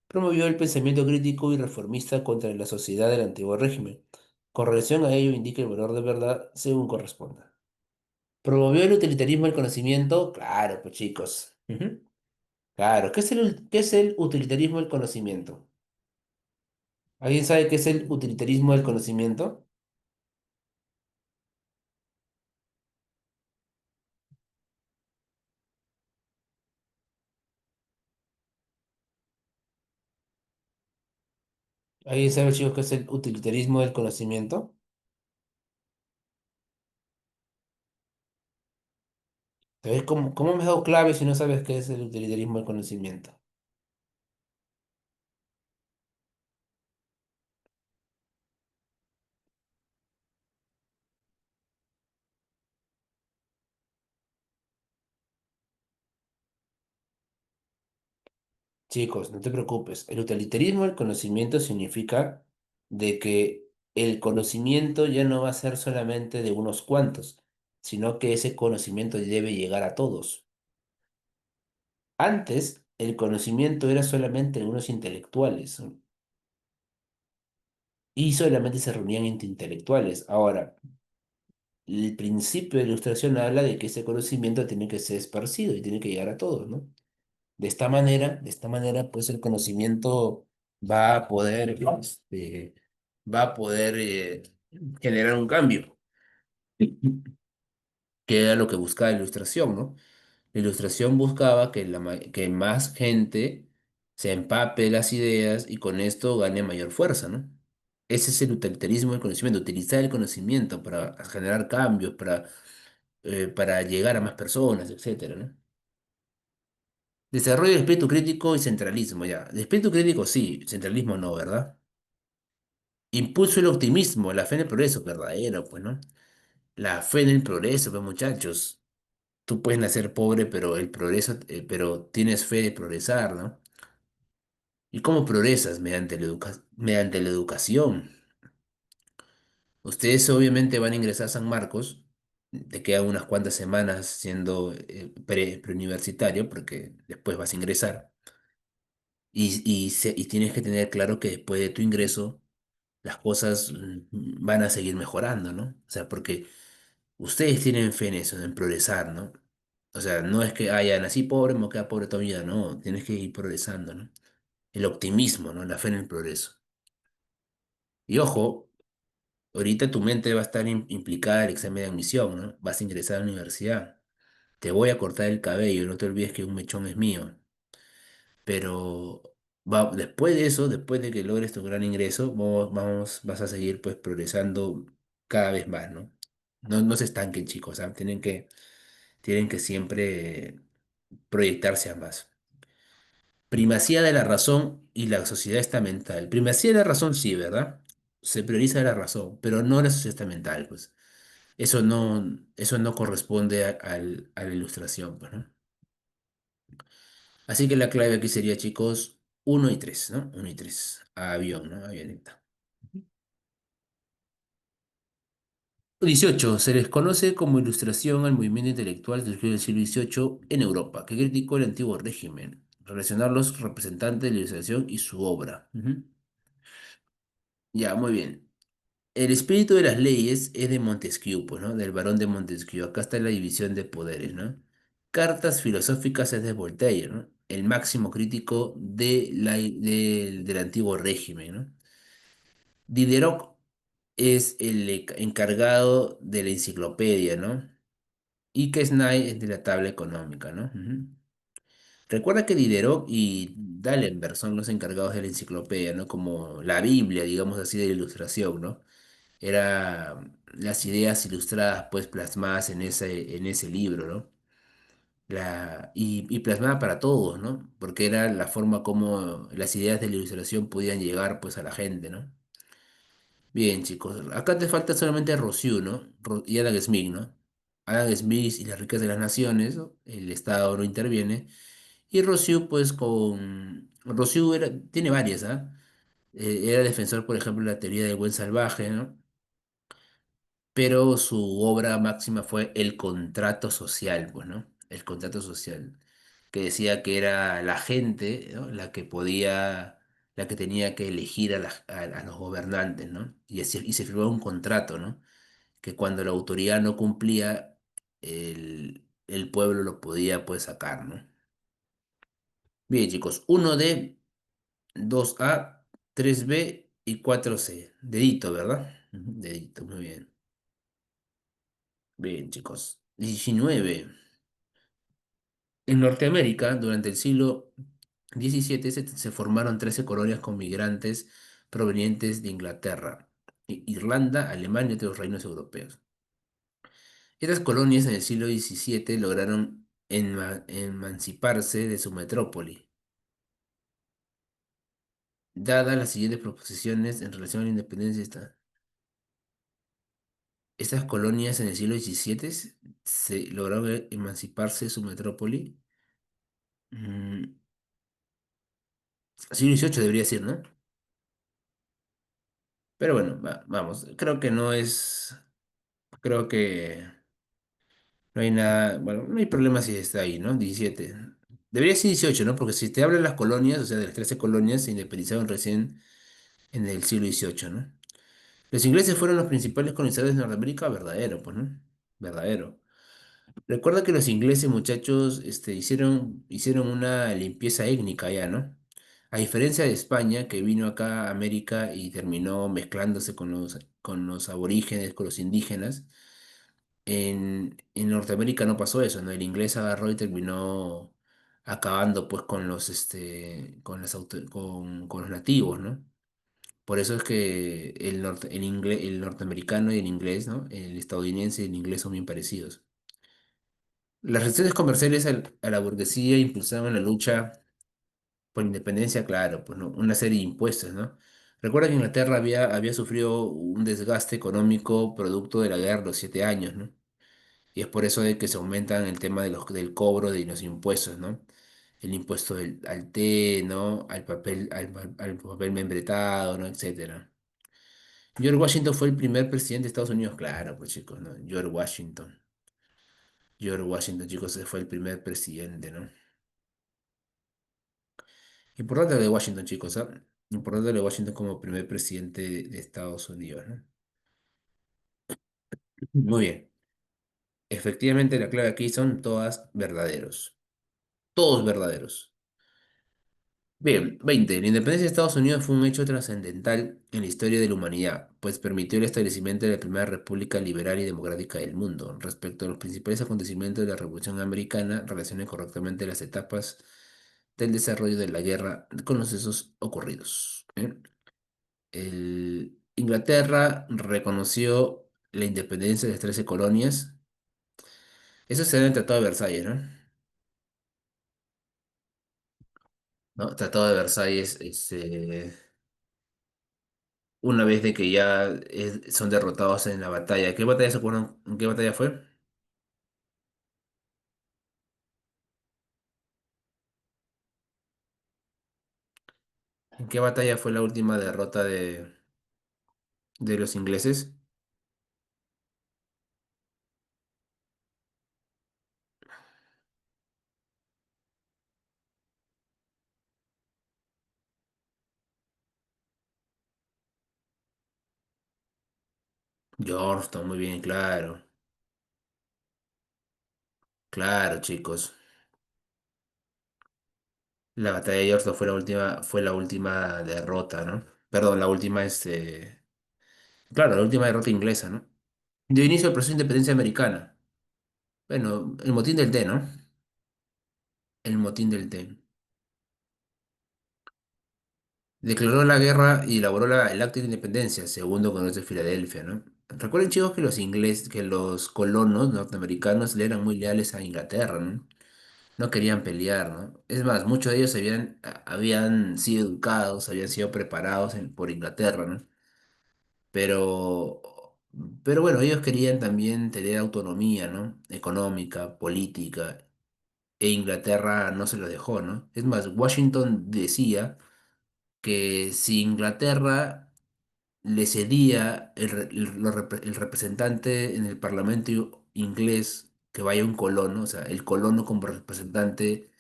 Promovió el pensamiento crítico y reformista contra la sociedad del antiguo régimen. Con relación a ello, indica el valor de verdad según corresponda. ¿Promovió el utilitarismo del conocimiento? Claro, pues chicos. Ujú. Claro, qué es el utilitarismo del conocimiento? ¿Alguien sabe qué es el utilitarismo del conocimiento? Ahí saben, chicos, qué es el utilitarismo del conocimiento. ¿Sabes cómo me has dado clave si no sabes qué es el utilitarismo del conocimiento? Chicos, no te preocupes. El utilitarismo del conocimiento significa de que el conocimiento ya no va a ser solamente de unos cuantos, sino que ese conocimiento debe llegar a todos. Antes, el conocimiento era solamente de unos intelectuales, ¿no? Y solamente se reunían entre intelectuales. Ahora, el principio de la ilustración habla de que ese conocimiento tiene que ser esparcido y tiene que llegar a todos, ¿no? De esta manera, pues el conocimiento va a poder, va a poder generar un cambio, que era lo que buscaba la ilustración, ¿no? La ilustración buscaba que más gente se empape de las ideas y con esto gane mayor fuerza, ¿no? Ese es el utilitarismo del conocimiento, utilizar el conocimiento para generar cambios, para llegar a más personas, etcétera, ¿no? Desarrollo del espíritu crítico y centralismo, ya. De espíritu crítico sí, centralismo no, ¿verdad? Impulso el optimismo, la fe en el progreso, verdadero, pues, ¿no? La fe en el progreso, pues, muchachos. Tú puedes nacer pobre, pero el progreso, pero tienes fe de progresar, ¿no? ¿Y cómo progresas? Mediante la educación. Ustedes obviamente van a ingresar a San Marcos, te quedan unas cuantas semanas siendo preuniversitario, porque después vas a ingresar. Y tienes que tener claro que después de tu ingreso, las cosas van a seguir mejorando, ¿no? O sea, porque ustedes tienen fe en eso, en progresar, ¿no? O sea, no es que, ya nací pobre, me voy a quedar pobre toda mi vida, no, tienes que ir progresando, ¿no? El optimismo, ¿no? La fe en el progreso. Y ojo, ahorita tu mente va a estar implicada en el examen de admisión, ¿no? Vas a ingresar a la universidad. Te voy a cortar el cabello, no te olvides que un mechón es mío. Pero después de eso, después de que logres tu gran ingreso, vas a seguir pues progresando cada vez más, ¿no? No se estanquen, chicos, ¿ah? Tienen que siempre proyectarse a más. Primacía de la razón y la sociedad estamental. Primacía de la razón, sí, ¿verdad? Se prioriza la razón, pero no la sociedad estamental, pues. Eso no corresponde a la ilustración, pues, ¿no? Así que la clave aquí sería, chicos, uno y 3, ¿no? Uno y 3. Avión, ¿no? Avioneta. 18. Se les conoce como ilustración al movimiento intelectual del siglo XVIII en Europa, que criticó el antiguo régimen. Relacionar los representantes de la ilustración y su obra. Ujú. Ya, muy bien. El espíritu de las leyes es de Montesquieu, pues, ¿no? Del barón de Montesquieu. Acá está la división de poderes, ¿no? Cartas filosóficas es de Voltaire, ¿no? El máximo crítico del antiguo régimen, ¿no? Diderot es el encargado de la enciclopedia, ¿no? Y Quesnay es de la tabla económica, ¿no? Ujú. Recuerda que Diderot y D'Alembert son los encargados de la enciclopedia, ¿no? Como la Biblia, digamos así, de la ilustración, ¿no? Era las ideas ilustradas, pues, plasmadas en ese libro, ¿no? Y plasmada para todos, ¿no? Porque era la forma como las ideas de la ilustración podían llegar, pues, a la gente, ¿no? Bien, chicos, acá te falta solamente Rousseau, ¿no? Y Adam Smith, ¿no? Adam Smith y las riquezas de las naciones, ¿no? El Estado no interviene. Y Rousseau, pues Rousseau tiene varias, ¿ah? Era defensor, por ejemplo, de la teoría del buen salvaje, ¿no? Pero su obra máxima fue El contrato social, pues, ¿no? El contrato social, que decía que era la gente, ¿no? La que tenía que elegir a los gobernantes, ¿no? Y se firmó un contrato, ¿no? Que cuando la autoridad no cumplía, el pueblo lo podía, pues, sacar, ¿no? Bien, chicos, 1D, 2A, 3B y 4C. Dedito, ¿verdad? Ujú, dedito, muy bien. Bien, chicos. 19. En Norteamérica, durante el siglo XVII se formaron 13 colonias con migrantes provenientes de Inglaterra, Irlanda, Alemania y otros reinos europeos. Estas colonias en el siglo XVII lograron emanciparse de su metrópoli, dadas las siguientes proposiciones en relación a la independencia. Estas colonias en el siglo XVII se lograron emanciparse de su metrópoli. Mm, siglo XVIII debería decir, ¿no? Pero bueno, vamos, creo que no es, creo que no hay nada, bueno, no hay problema si está ahí, ¿no? 17. Debería ser 18, ¿no? Porque si te hablan las colonias, o sea, de las 13 colonias, se independizaron recién en el siglo XVIII, ¿no? Los ingleses fueron los principales colonizadores de Norteamérica, verdadero, pues, ¿no? Verdadero. Recuerda que los ingleses, muchachos, hicieron una limpieza étnica ya, ¿no? A diferencia de España, que vino acá a América y terminó mezclándose con los aborígenes, con los indígenas, en Norteamérica no pasó eso, ¿no? El inglés agarró y terminó acabando pues con los nativos, ¿no? Por eso es que el norteamericano y el inglés, ¿no? El estadounidense y el inglés son bien parecidos. Las restricciones comerciales a la burguesía impulsaban la lucha por independencia, claro, pues no, una serie de impuestos, ¿no? Recuerda que Inglaterra había sufrido un desgaste económico producto de la guerra de los 7 años, ¿no? Y es por eso de que se aumentan el tema del cobro de los impuestos, ¿no? El impuesto al té, ¿no? Al papel membretado, ¿no? Etcétera. George Washington fue el primer presidente de Estados Unidos, claro, pues chicos, ¿no? George Washington. George Washington, chicos, ese fue el primer presidente, ¿no? Importante lo de Washington, chicos, ¿ah? Importante lo de Washington como primer presidente de Estados Unidos, ¿no? Muy bien. Efectivamente, la clave aquí son todas verdaderos. Todos verdaderos. Bien, 20. La independencia de Estados Unidos fue un hecho trascendental en la historia de la humanidad, pues permitió el establecimiento de la primera república liberal y democrática del mundo. Respecto a los principales acontecimientos de la Revolución Americana, relaciona correctamente las etapas del desarrollo de la guerra con los sucesos ocurridos. ¿Eh? Inglaterra reconoció la independencia de las 13 colonias. Eso se da en el Tratado de Versalles, ¿no? ¿No? Tratado de Versalles, una vez de que ya son derrotados en la batalla. ¿Qué batalla se acuerdan? ¿En qué batalla fue? ¿En qué batalla fue la última derrota de los ingleses? Georgetown, muy bien, claro. Claro, chicos. La batalla de Georgetown fue la última derrota, ¿no? Perdón, la última, claro, la última derrota inglesa, ¿no? Dio inicio al proceso de independencia americana. Bueno, el motín del té, ¿no? El motín del té. Declaró la guerra y elaboró el acta de independencia, segundo Congreso de Filadelfia, ¿no? Recuerden, chicos, que los colonos norteamericanos le eran muy leales a Inglaterra, ¿no? No querían pelear, ¿no? Es más, muchos de ellos habían sido educados, habían sido preparados por Inglaterra, ¿no? Pero, pero bueno, ellos querían también tener autonomía, ¿no? Económica, política, e Inglaterra no se lo dejó, ¿no? Es más, Washington decía que si Inglaterra le cedía el representante en el parlamento inglés que vaya un colono, o sea, el colono como representante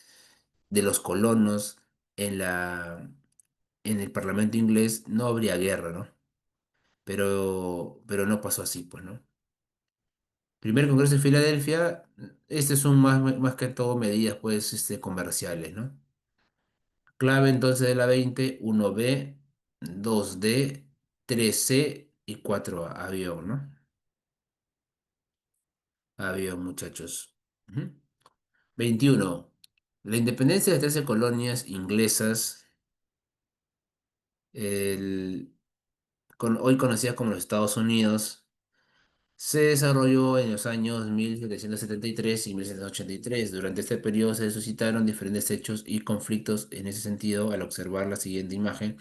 de los colonos en en el parlamento inglés, no habría guerra, ¿no? Pero no pasó así, pues, ¿no? Primer Congreso de Filadelfia, estas son más que todo medidas, pues, comerciales, ¿no? Clave entonces de la 20 1B, 2D, 3C y 4A, avión, ¿no? Avión, muchachos. Ujú. 21. La independencia de 13 colonias inglesas El, hoy conocida como los Estados Unidos, se desarrolló en los años 1773 y 1783. Durante este periodo se suscitaron diferentes hechos y conflictos en ese sentido al observar la siguiente imagen,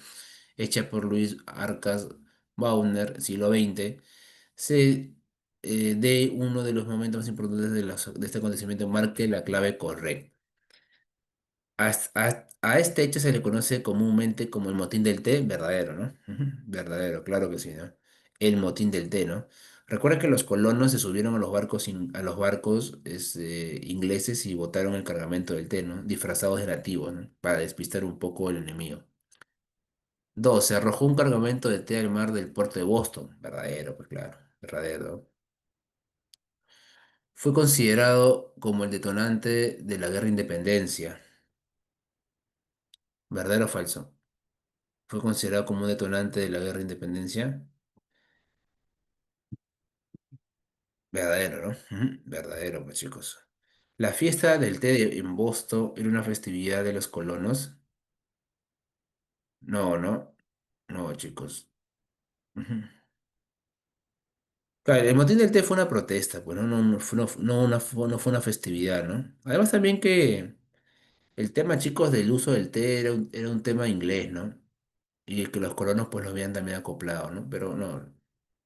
hecha por Luis Arcas Bauer, siglo XX, se de uno de los momentos más importantes de este acontecimiento marque la clave correcta. A este hecho se le conoce comúnmente como el motín del té, verdadero, ¿no? Ujú, verdadero, claro que sí, ¿no? El motín del té, ¿no? Recuerda que los colonos se subieron a los barcos, a los barcos ingleses y botaron el cargamento del té, ¿no? Disfrazados de nativos, ¿no? Para despistar un poco al enemigo. Dos, se arrojó un cargamento de té al mar del puerto de Boston, verdadero, pues claro, verdadero. Fue considerado como el detonante de la guerra de independencia, ¿verdadero o falso? Fue considerado como un detonante de la guerra de independencia. Verdadero, ¿no? Ujú, verdadero, pues chicos. La fiesta del té en Boston era una festividad de los colonos. No, no, no, chicos. Ujú. Claro, el motín del té fue una protesta, pues no fue una festividad, ¿no? Además también que el tema, chicos, del uso del té era un tema inglés, ¿no? Y que los colonos pues lo habían también acoplado, ¿no? Pero no,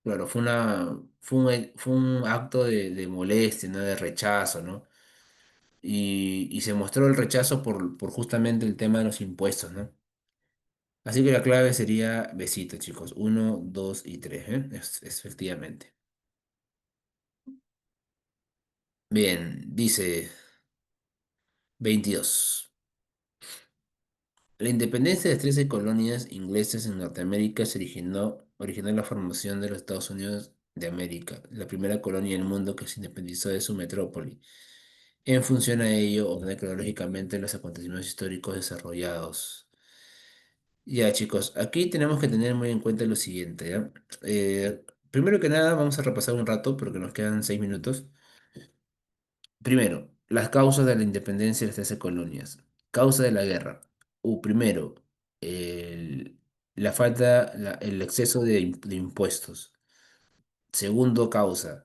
claro, fue un acto de molestia, ¿no? De rechazo, ¿no? Y se mostró el rechazo por justamente el tema de los impuestos, ¿no? Así que la clave sería besito, chicos. Uno, dos y tres, ¿eh? Efectivamente. Bien, dice 22. La independencia de 13 colonias inglesas en Norteamérica originó la formación de los Estados Unidos de América, la primera colonia del mundo que se independizó de su metrópoli. En función a ello, ordena cronológicamente los acontecimientos históricos desarrollados. Ya, chicos, aquí tenemos que tener muy en cuenta lo siguiente, ¿ya? Primero que nada, vamos a repasar un rato, porque nos quedan 6 minutos. Primero, las causas de la independencia de las 13 colonias. Causa de la guerra. Primero, el, el exceso de impuestos. Segundo, causa.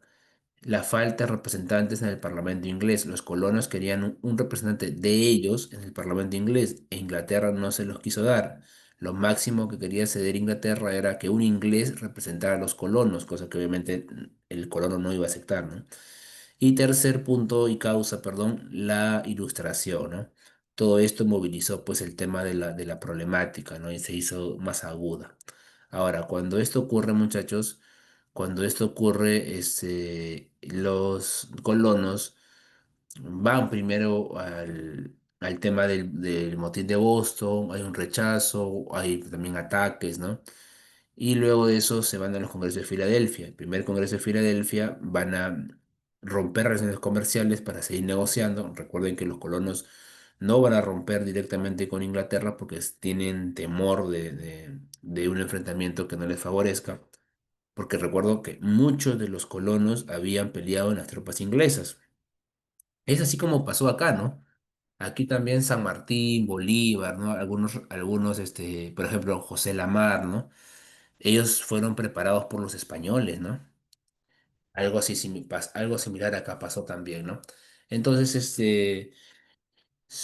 La falta de representantes en el Parlamento inglés. Los colonos querían un representante de ellos en el Parlamento inglés e Inglaterra no se los quiso dar. Lo máximo que quería ceder Inglaterra era que un inglés representara a los colonos, cosa que obviamente el colono no iba a aceptar, ¿no? Y tercer punto y causa, perdón, la ilustración, ¿no? Todo esto movilizó pues el tema de la problemática, ¿no? Y se hizo más aguda. Ahora, cuando esto ocurre, muchachos, cuando esto ocurre, los colonos van primero al tema del motín de Boston, hay un rechazo, hay también ataques, ¿no? Y luego de eso se van a los congresos de Filadelfia. El primer congreso de Filadelfia van a romper relaciones comerciales para seguir negociando. Recuerden que los colonos no van a romper directamente con Inglaterra porque tienen temor de un enfrentamiento que no les favorezca. Porque recuerdo que muchos de los colonos habían peleado en las tropas inglesas. Es así como pasó acá, ¿no? Aquí también San Martín, Bolívar, ¿no? Algunos, por ejemplo, José Lamar, ¿no? Ellos fueron preparados por los españoles, ¿no? Algo así, algo similar acá pasó también, ¿no? Entonces,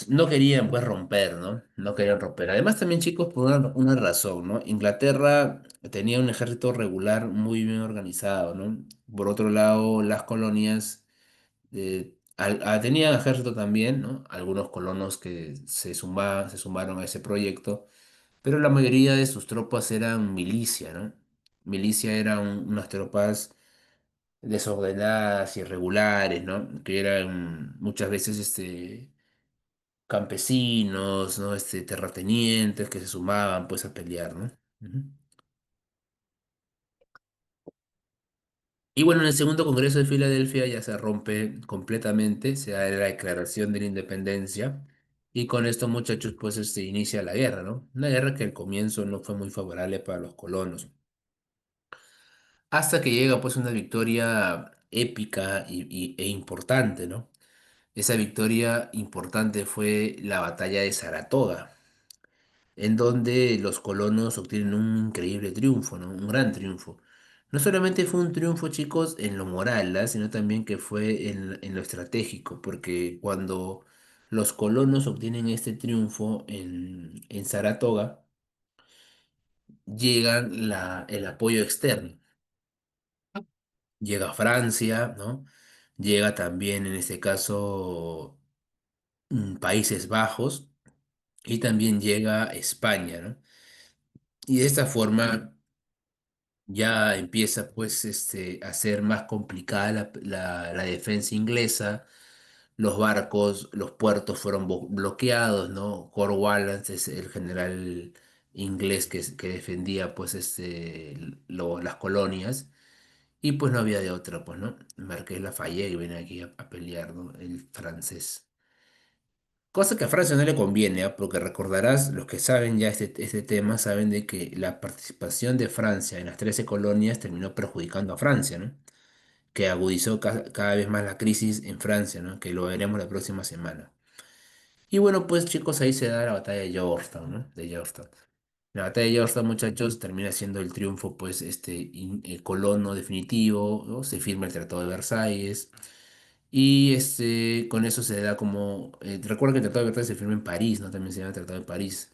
no querían pues romper, ¿no? No querían romper. Además también, chicos, por una razón, ¿no? Inglaterra tenía un ejército regular muy bien organizado, ¿no? Por otro lado, las colonias tenían ejército también, ¿no? Algunos colonos que se sumaron a ese proyecto, pero la mayoría de sus tropas eran milicia, ¿no? Milicia eran unas tropas desordenadas, irregulares, ¿no? Que eran muchas veces campesinos, ¿no? Terratenientes que se sumaban pues a pelear, ¿no? Ujú. Y bueno, en el segundo Congreso de Filadelfia ya se rompe completamente, se da la declaración de la independencia y con esto, muchachos, pues inicia la guerra, ¿no? Una guerra que al comienzo no fue muy favorable para los colonos, hasta que llega pues una victoria épica e importante, ¿no? Esa victoria importante fue la batalla de Saratoga. en donde los colonos obtienen un increíble triunfo, ¿no? Un gran triunfo. No solamente fue un triunfo, chicos, en lo moral, ¿ah? Sino también que fue en lo estratégico, porque cuando los colonos obtienen este triunfo en Saratoga, llega el apoyo externo. Llega Francia, ¿no? Llega también, en este caso, Países Bajos y también llega España, ¿no? Y de esta forma ya empieza pues a ser más complicada la defensa inglesa. Los barcos, los puertos fueron bloqueados, ¿no? Cornwallis es el general inglés que defendía pues las colonias y pues no había de otra, pues, ¿no? Marqués Lafayette viene aquí a pelear, ¿no? El francés. Cosa que a Francia no le conviene, ¿ah? Porque recordarás, los que saben ya este tema, saben de que la participación de Francia en las 13 colonias terminó perjudicando a Francia, ¿no? Que agudizó cada vez más la crisis en Francia, ¿no? Que lo veremos la próxima semana. Y bueno, pues chicos, ahí se da la batalla de Georgetown, ¿no? De Georgetown. La batalla de Georgetown, muchachos, termina siendo el triunfo, pues, colono definitivo, ¿no? Se firma el Tratado de Versalles. Y con eso se da como, recuerda que el Tratado de Versalles se firma en París, ¿no? También se llama el Tratado de París,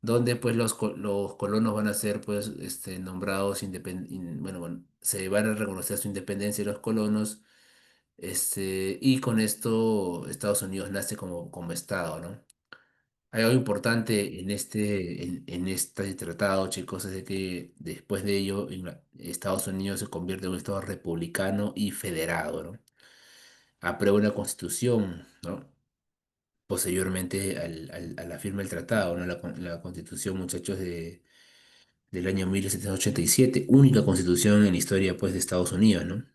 donde pues los colonos van a ser pues nombrados independientes, bueno, se van a reconocer su independencia de los colonos, y con esto Estados Unidos nace como Estado, ¿no? Hay algo importante en este tratado, chicos, es de que después de ello Estados Unidos se convierte en un Estado republicano y federado, ¿no? Aprueba una constitución, ¿no? Posteriormente a la firma del tratado, ¿no? La constitución, muchachos, del año 1787, única constitución en la historia, pues, de Estados Unidos, ¿no?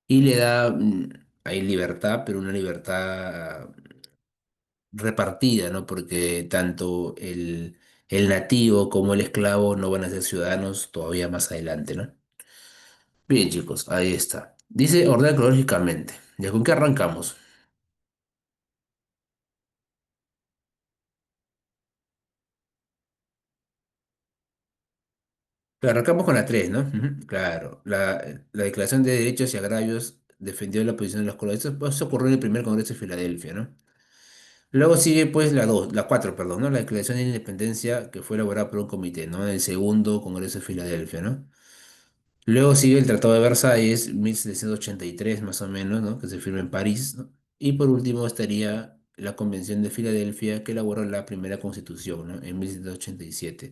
Y le da, hay libertad, pero una libertad repartida, ¿no? Porque tanto el nativo como el esclavo no van a ser ciudadanos todavía más adelante, ¿no? Bien, chicos, ahí está. Dice ordenar cronológicamente. ¿Ya con qué arrancamos? Claro, arrancamos con la 3, ¿no? Ujú, claro, la Declaración de Derechos y Agravios defendió la posición de los colonias. Eso ocurrió en el primer Congreso de Filadelfia, ¿no? Luego sigue pues la 4, perdón, ¿no? La Declaración de Independencia que fue elaborada por un comité, ¿no? En el segundo Congreso de Filadelfia, ¿no? Luego sigue el Tratado de Versalles, 1783 más o menos, ¿no? Que se firma en París, ¿no? Y por último estaría la Convención de Filadelfia, que elaboró la primera Constitución, ¿no? En 1787.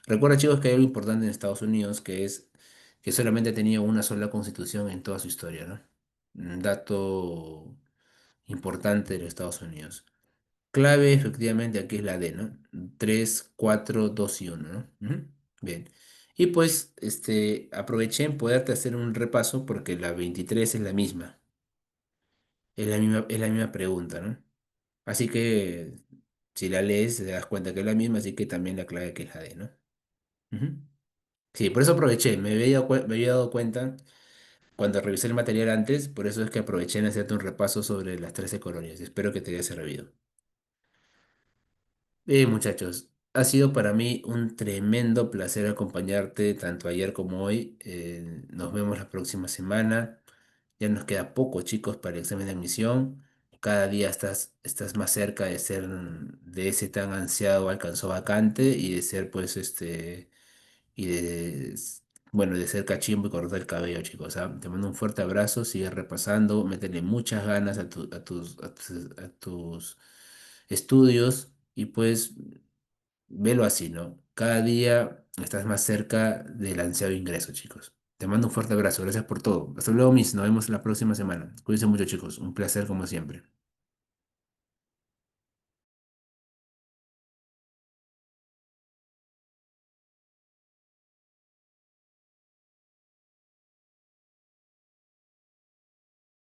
Recuerda, chicos, que hay algo importante en Estados Unidos, que es que solamente tenía una sola Constitución en toda su historia, ¿no? Un dato importante de los Estados Unidos. Clave, efectivamente, aquí es la D, ¿no? 3, 4, 2 y uno, ¿no? Ujú. Bien. Y pues, aproveché en poderte hacer un repaso porque la 23 es la misma. Es la misma pregunta, ¿no? Así que, si la lees, te das cuenta que es la misma, así que también la clave que es la D, ¿no? Ujú. Sí, por eso aproveché. Me había dado cuenta cuando revisé el material antes, por eso es que aproveché en hacerte un repaso sobre las 13 colonias. Espero que te haya servido. Muchachos, ha sido para mí un tremendo placer acompañarte tanto ayer como hoy. Nos vemos la próxima semana. Ya nos queda poco, chicos, para el examen de admisión. Cada día estás más cerca de ser de ese tan ansiado alcanzó vacante y de ser, pues, y bueno, de ser cachimbo y cortar el cabello, chicos. ¿Ah? Te mando un fuerte abrazo, sigue repasando, métele muchas ganas a tus estudios y pues velo así, ¿no? Cada día estás más cerca del ansiado ingreso, chicos. Te mando un fuerte abrazo, gracias por todo. Hasta luego, mis, nos vemos la próxima semana. Cuídense mucho, chicos. Un placer como siempre.